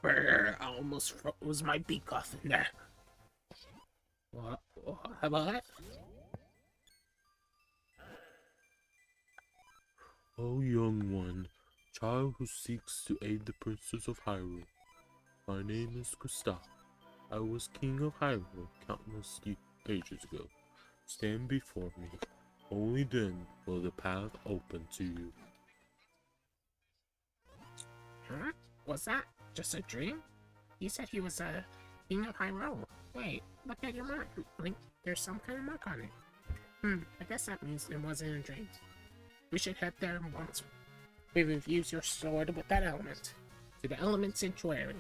Brr, I almost froze my beak off in there. What? How about that? O young one, child who seeks to aid the Princess of Hyrule. My name is Gustav. I was king of Hyrule countless ages ago. Stand before me. Only then will the path open to you. Huh? Was that just a dream? You said he was a king of Hyrule. Wait, look at your mark. Like, there's some kind of mark on it. I guess that means it wasn't a dream. We should head there once we review your sword with that element. To the element sanctuary.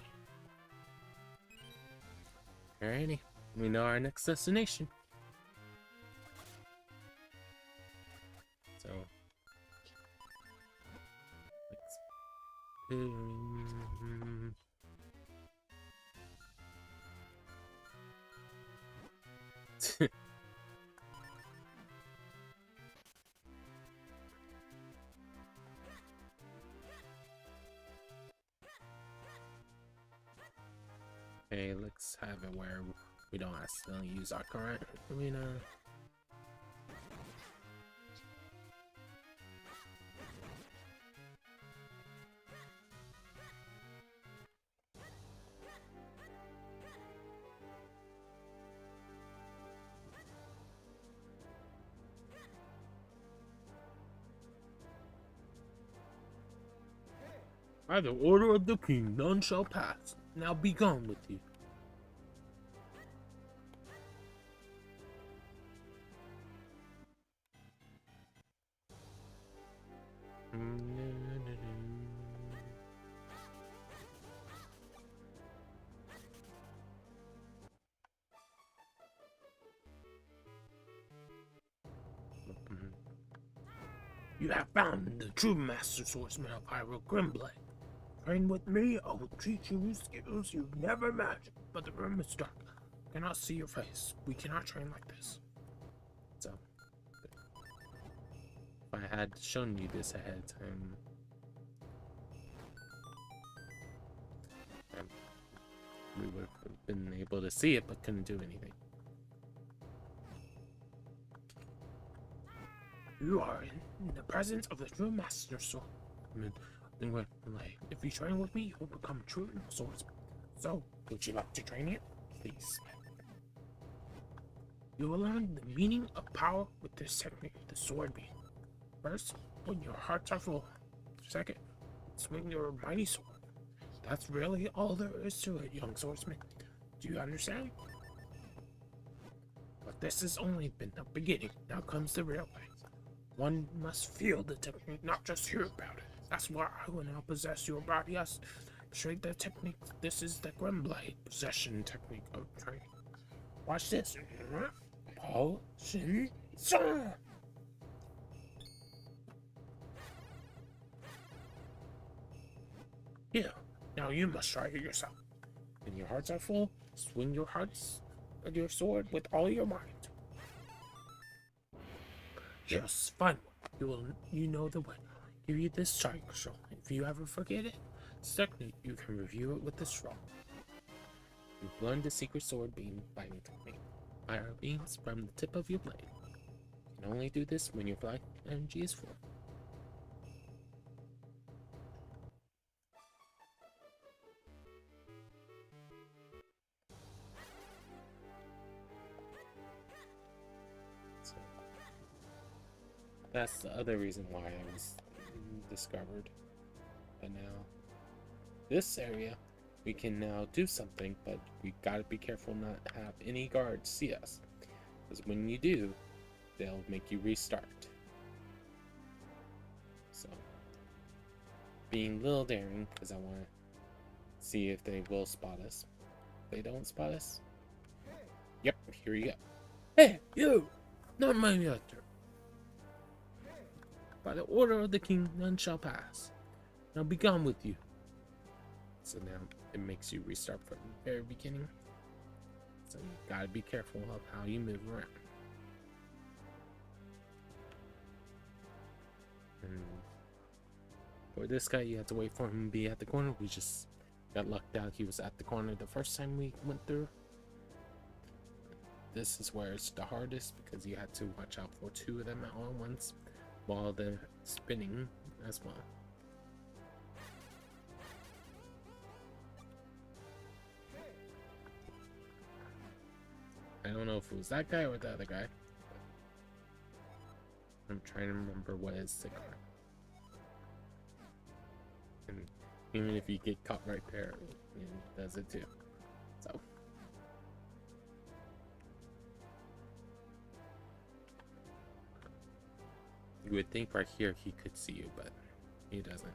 Alrighty, we know our next destination. So, okay, let's have it where we don't accidentally use our current arena. By the order of the king, none shall pass. Now be gone with you. You have found the true master swordsman of Hyrule, Grimblade. Train with me, I will teach you skills you've never imagined. But the room is dark. I cannot see your face. We cannot train like this. So, if I had shown you this ahead of time, we would have been able to see it, but couldn't do anything. You are in the presence of the true master sword. If you train with me, you will become true swordsman. So, would you like to train it? Please. You will learn the meaning of power with this technique, the sword beam. First, when your hearts are full. Second, swing your mighty sword. That's really all there is to it, young swordsman. Do you understand? But this has only been the beginning. Now comes the real way. One must feel the technique, not just hear about it. That's why I will now possess your body. I demonstrate the technique. This is the Grimblade possession technique of training. Watch this. Potion. Here, now you must try it yourself. When your hearts are full, swing your hearts and your sword with all your might. Yes, fine. You know the way. Give you this chart scroll. If you ever forget it, it's technique. You can review it with the scroll. You've learned the secret sword beam binding technique. Fire beams from the tip of your blade. You can only do this when your life energy is full. That's the other reason why I was discovered. But now, this area, we can now do something, but we gotta be careful not to have any guards see us. Because when you do, they'll make you restart. So, being a little daring, because I want to see if they will spot us. If they don't spot us, yep, here you go. Hey, you! Not my actor. By the order of the king, none shall pass. Now be gone with you. So now it makes you restart from the very beginning. So you gotta be careful of how you move around. And for this guy, you have to wait for him to be at the corner. We just Got lucked out. He was at the corner the first time we went through. This is where it's the hardest because you had to watch out for two of them at all once while they're spinning as well. I don't know if it was that guy or the other guy. I'm trying to remember what is the card. And even if you get caught right there, it does it too. So. You would think right here he could see you, but he doesn't.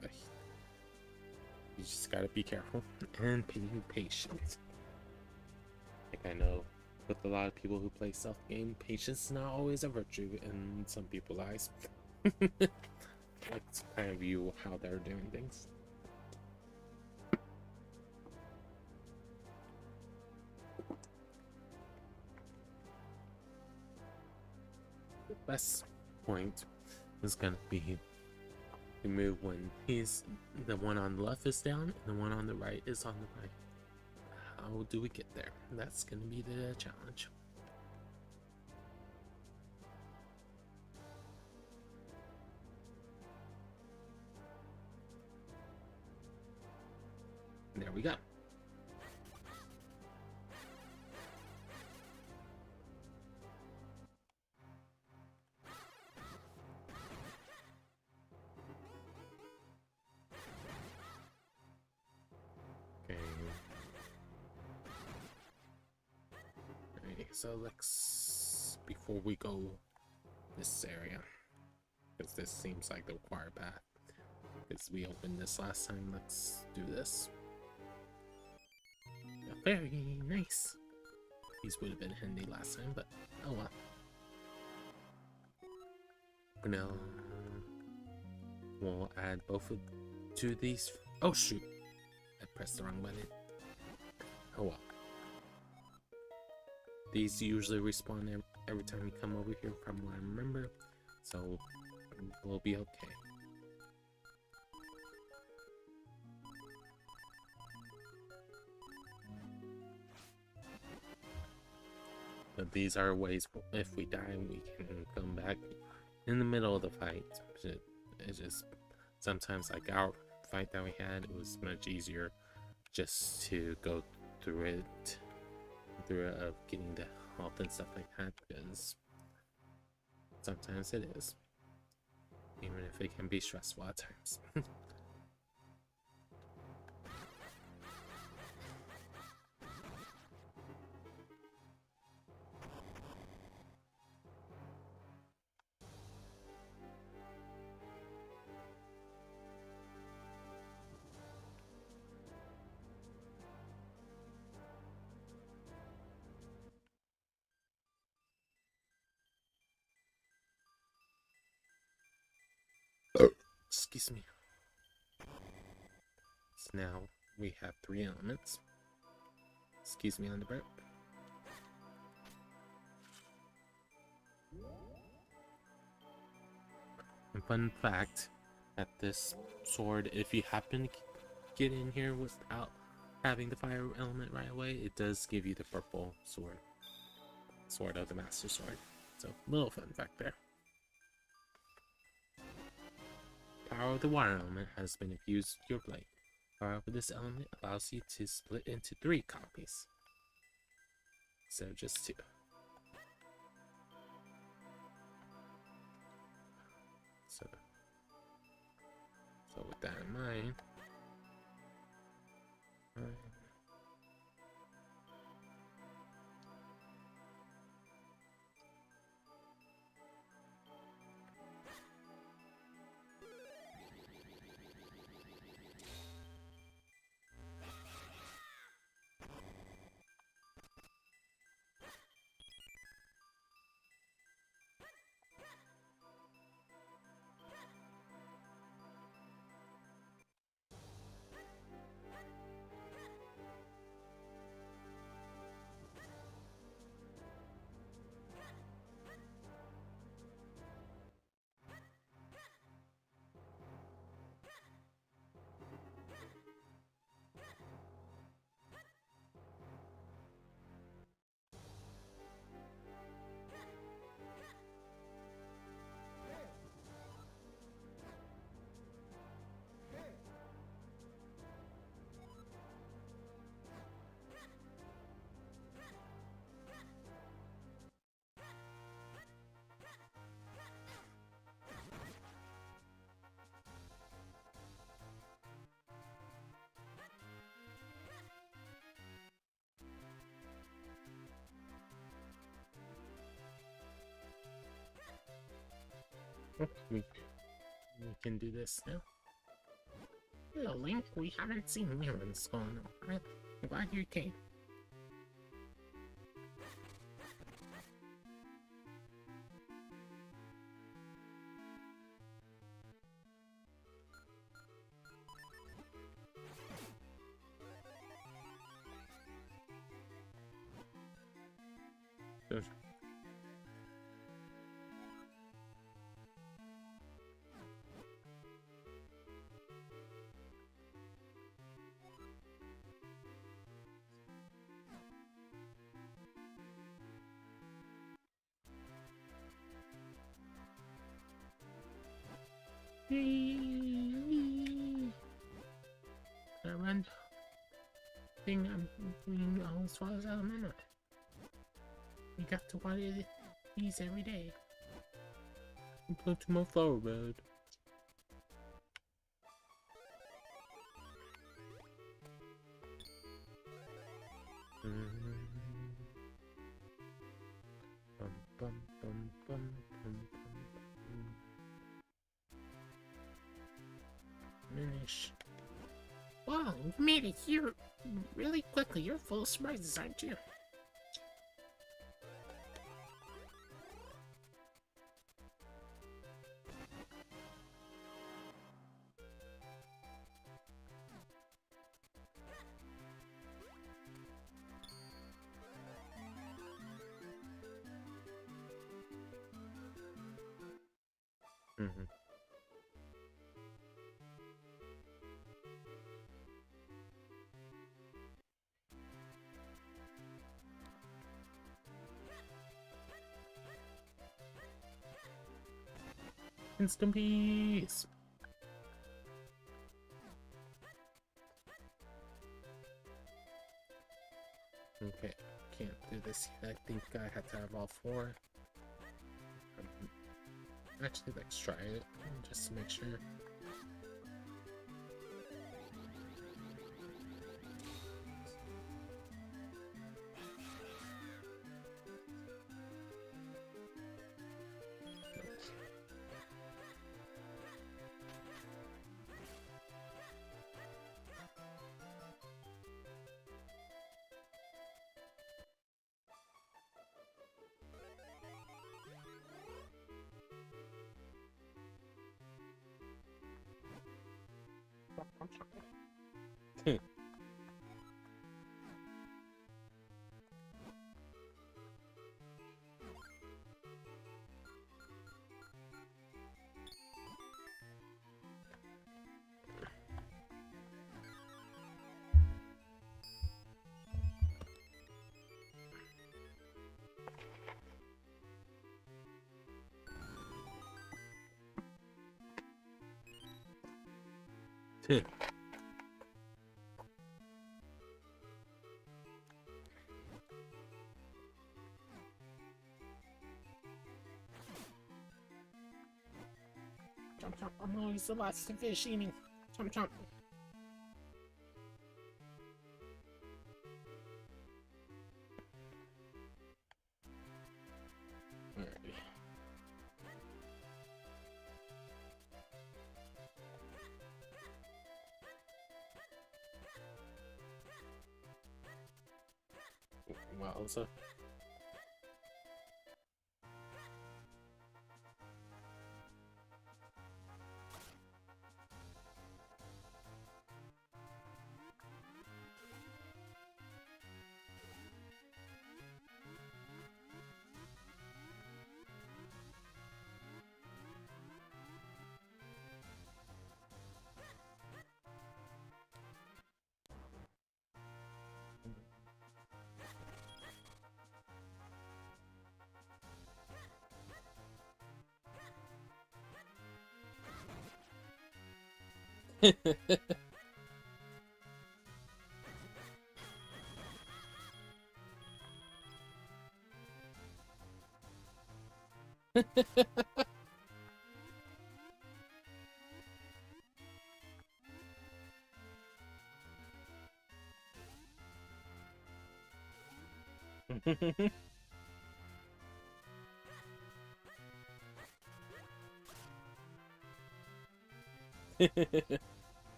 But you just gotta be careful and be patient. Like I know with a lot of people who play stealth game, patience is not always a virtue in some people's eyes. That's kind of view how they're doing things. The best point is gonna be to move when the one on the left is down and the one on the right is on the right. How do we get there? That's gonna be the challenge. There we go. Okay, so let's, before we go this area, because this seems like the required path, because we opened this last time, let's do this. Very nice. These would have been handy last time, but oh well. Now we'll add both of to these. Oh shoot! I pressed the wrong button. Oh well. These usually respawn every time you come over here, from what I remember, so we'll be okay. But these are ways, if we die, we can come back in the middle of the fight. It's just, sometimes like our fight that we had, it was much easier just to go through it, of getting the health and stuff like that, because sometimes it is, even if it can be stressful at times. Excuse me. So now we have 3 elements. Excuse me on the burp. And fun fact, at this sword, if you happen to get in here without having the fire element right away, it does give you the purple sword. Sword of the Master Sword. So, little fun fact there. Power of the water element has been infused with your blade. However, this element allows you to split into 3 copies instead of just 2. So with that in mind, We can do this now. Hello, Link. We haven't seen you in school in a while. I'm glad you came. I run thing I'm doing as far as I'm in. We got to water these every day. Go to my flower bed. Minish. Wow, you've made it here really quickly. You're full of surprises, aren't you? Instant peace. Okay, can't do this yet. I think I had to have all four. Actually, let's try it just to make sure. Chomp chomp, I'm always the last of fish eating. Chomp chomp. Alrighty. Wowza.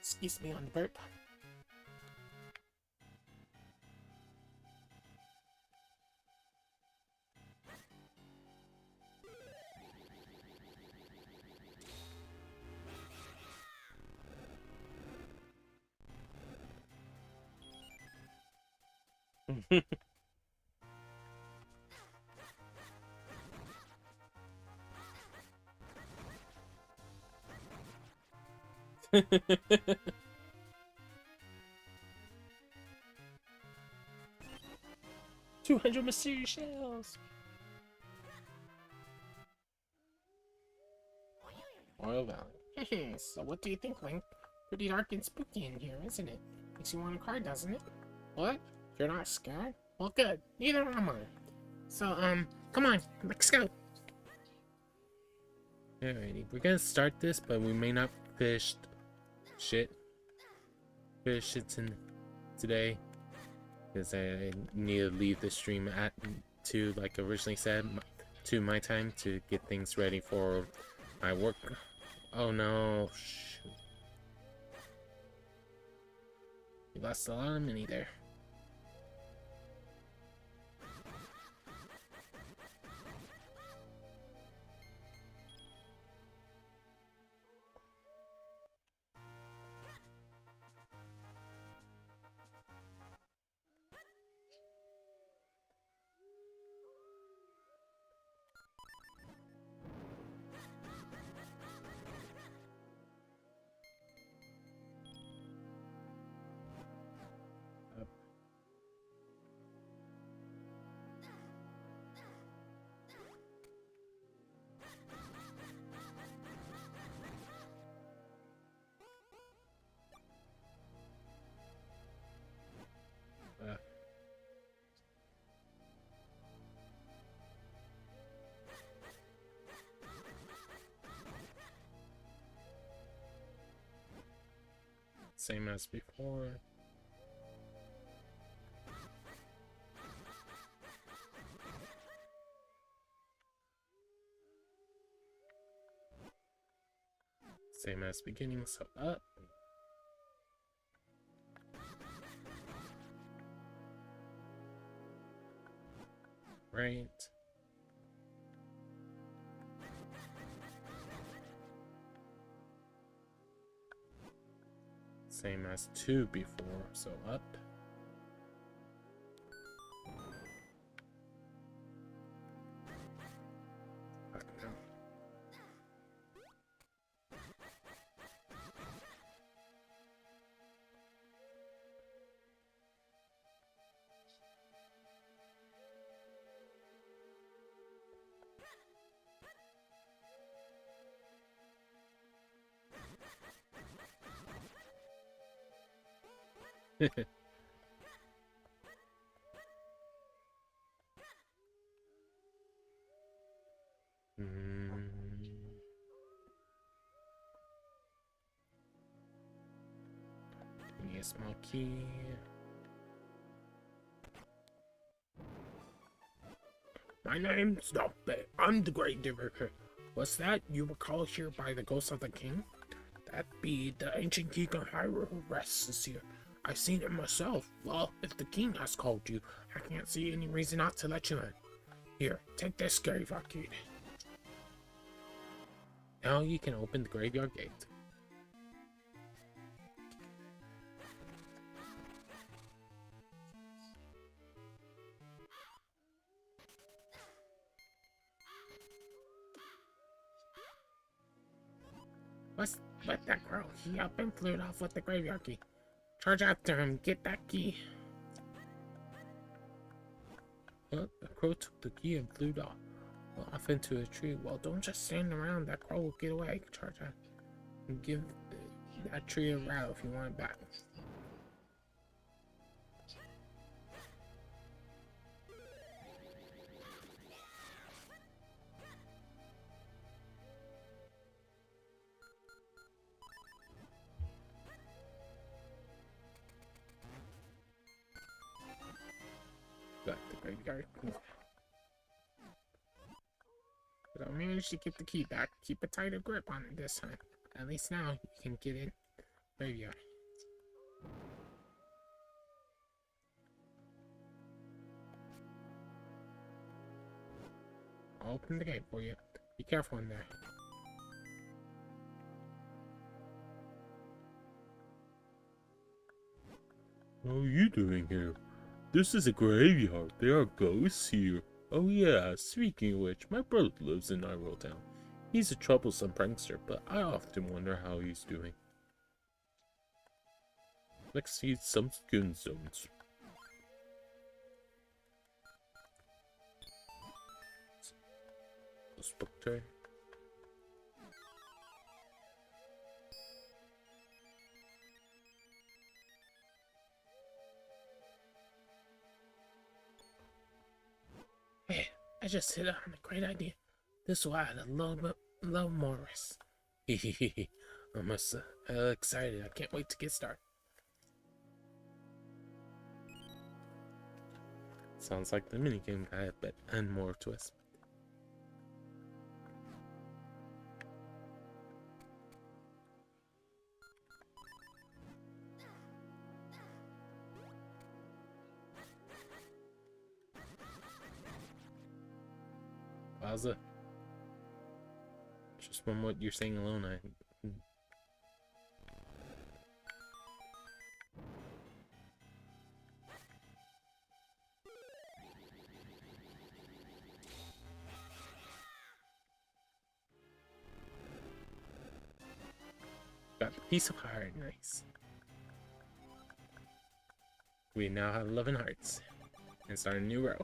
Excuse me on the burp. $200 mysterious shells. Royal Valley. So what do you think, Link? Pretty dark and spooky in here, isn't it? Makes you want to cry, doesn't it? What? You're not scared? Well, good. Neither am I. So, come on, let's go. Alrighty, we're gonna start this, but we may not finish shit today, because I need to leave the stream at 2, like originally said, to my time, to get things ready for my work. Oh no, shoot. You lost a lot of money there. Same as before. Same as beginning, so up. Right. Same as 2 before, so up. Fuck no. Give me a small key. My name's Nope. I'm the Great Digger. What's that? You were called here by the ghost of the king? That be the ancient king of Hyrule who rests here. I've seen it myself. Well, if the king has called you, I can't see any reason not to let you in. Here, take this graveyard key. Now you can open the graveyard gate. Let that crow. He up and flew off with the graveyard key. Charge after him. Get that key. Well, the crow took the key and flew off into a tree. Well, don't just stand around. That crow will get away. Charge out and give that tree a rattle if you want it back. Got the graveyard. But I managed to get the key back. Keep a tighter grip on it this time. At least now you can get it. There you are. I'll open the gate for you. Be careful in there. What are you doing here? This is a graveyard. There are ghosts here. Oh yeah, speaking of which, my brother lives in Hyrule Town. He's a troublesome prankster, but I often wonder how he's doing. Let's see some skin zones. Book tray. Hey, I just hit on a great idea. This will add a little more risk. Hehehe. I'm excited. I can't wait to get started. Sounds like the minigame guy a bit and more twist. Plaza. Just from what you're saying alone, got a piece of heart, nice. We now have 11 hearts and start a new row.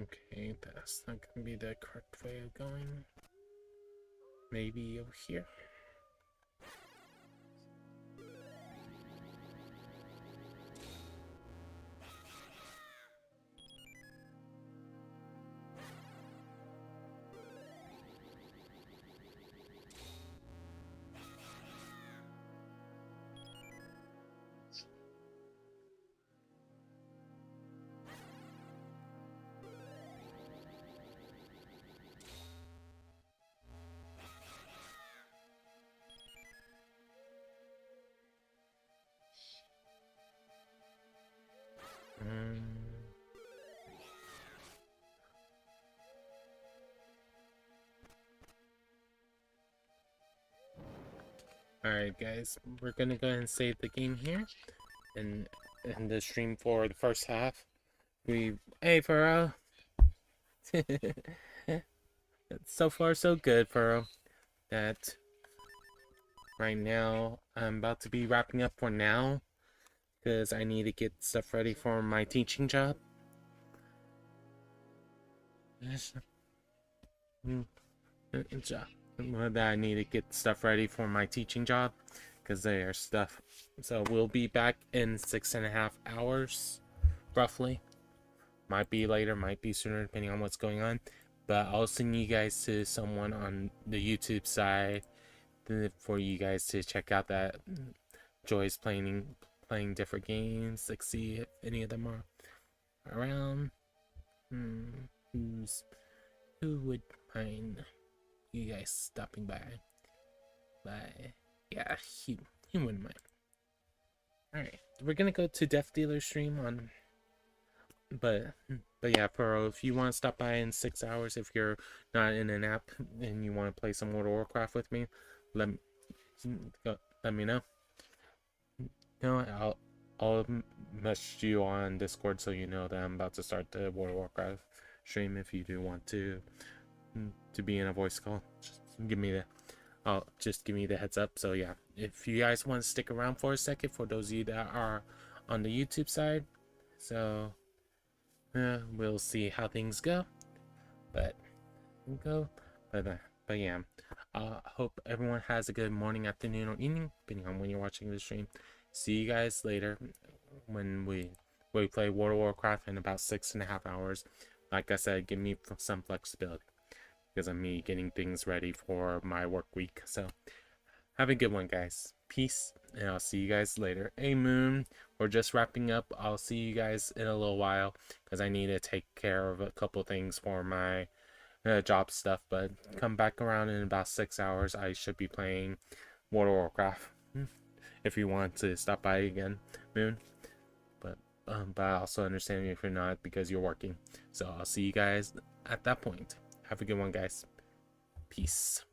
Okay, that's not gonna be the correct way of going. Maybe over here. Alright guys, we're gonna go ahead and save the game here and end the stream for the first half. Hey Furrow. So far so good, Furrow. That right now I'm about to be wrapping up for now because I need to get stuff ready for my teaching job. That I need to get stuff ready for my teaching job because there's stuff. So we'll be back in 6.5 hours, roughly. Might be later, might be sooner, depending on what's going on. But I'll send you guys to someone on the YouTube side for you guys to check out that Joy's playing different games. Like see if any of them are around. Who would mind you guys stopping by? But yeah, he wouldn't mind. Alright, we're gonna go to Death Dealer stream on, but yeah, Furrow, if you want to stop by in 6 hours, if you're not in an app and you want to play some World of Warcraft with me, let me know. No, I'll message you on Discord so you know that I'm about to start the World of Warcraft stream. If you do want to be in a voice call, just give me the heads up. So yeah, if you guys want to stick around for a second, for those of you that are on the YouTube side, so we'll see how things go. But yeah, hope everyone has a good morning, afternoon, or evening, depending on when you're watching the stream. See you guys later when we play World of Warcraft in about 6.5 hours. Like I said, give me some flexibility because of me getting things ready for my work week. So have a good one, guys. Peace, and I'll see you guys later. Hey Moon, we're just wrapping up. I'll see you guys in a little while because I need to take care of a couple things for my job stuff. But come back around in about 6 hours. I should be playing World of Warcraft. If you want to stop by again, Moon. But I also understand if you're not because you're working. So I'll see you guys at that point. Have a good one, guys. Peace.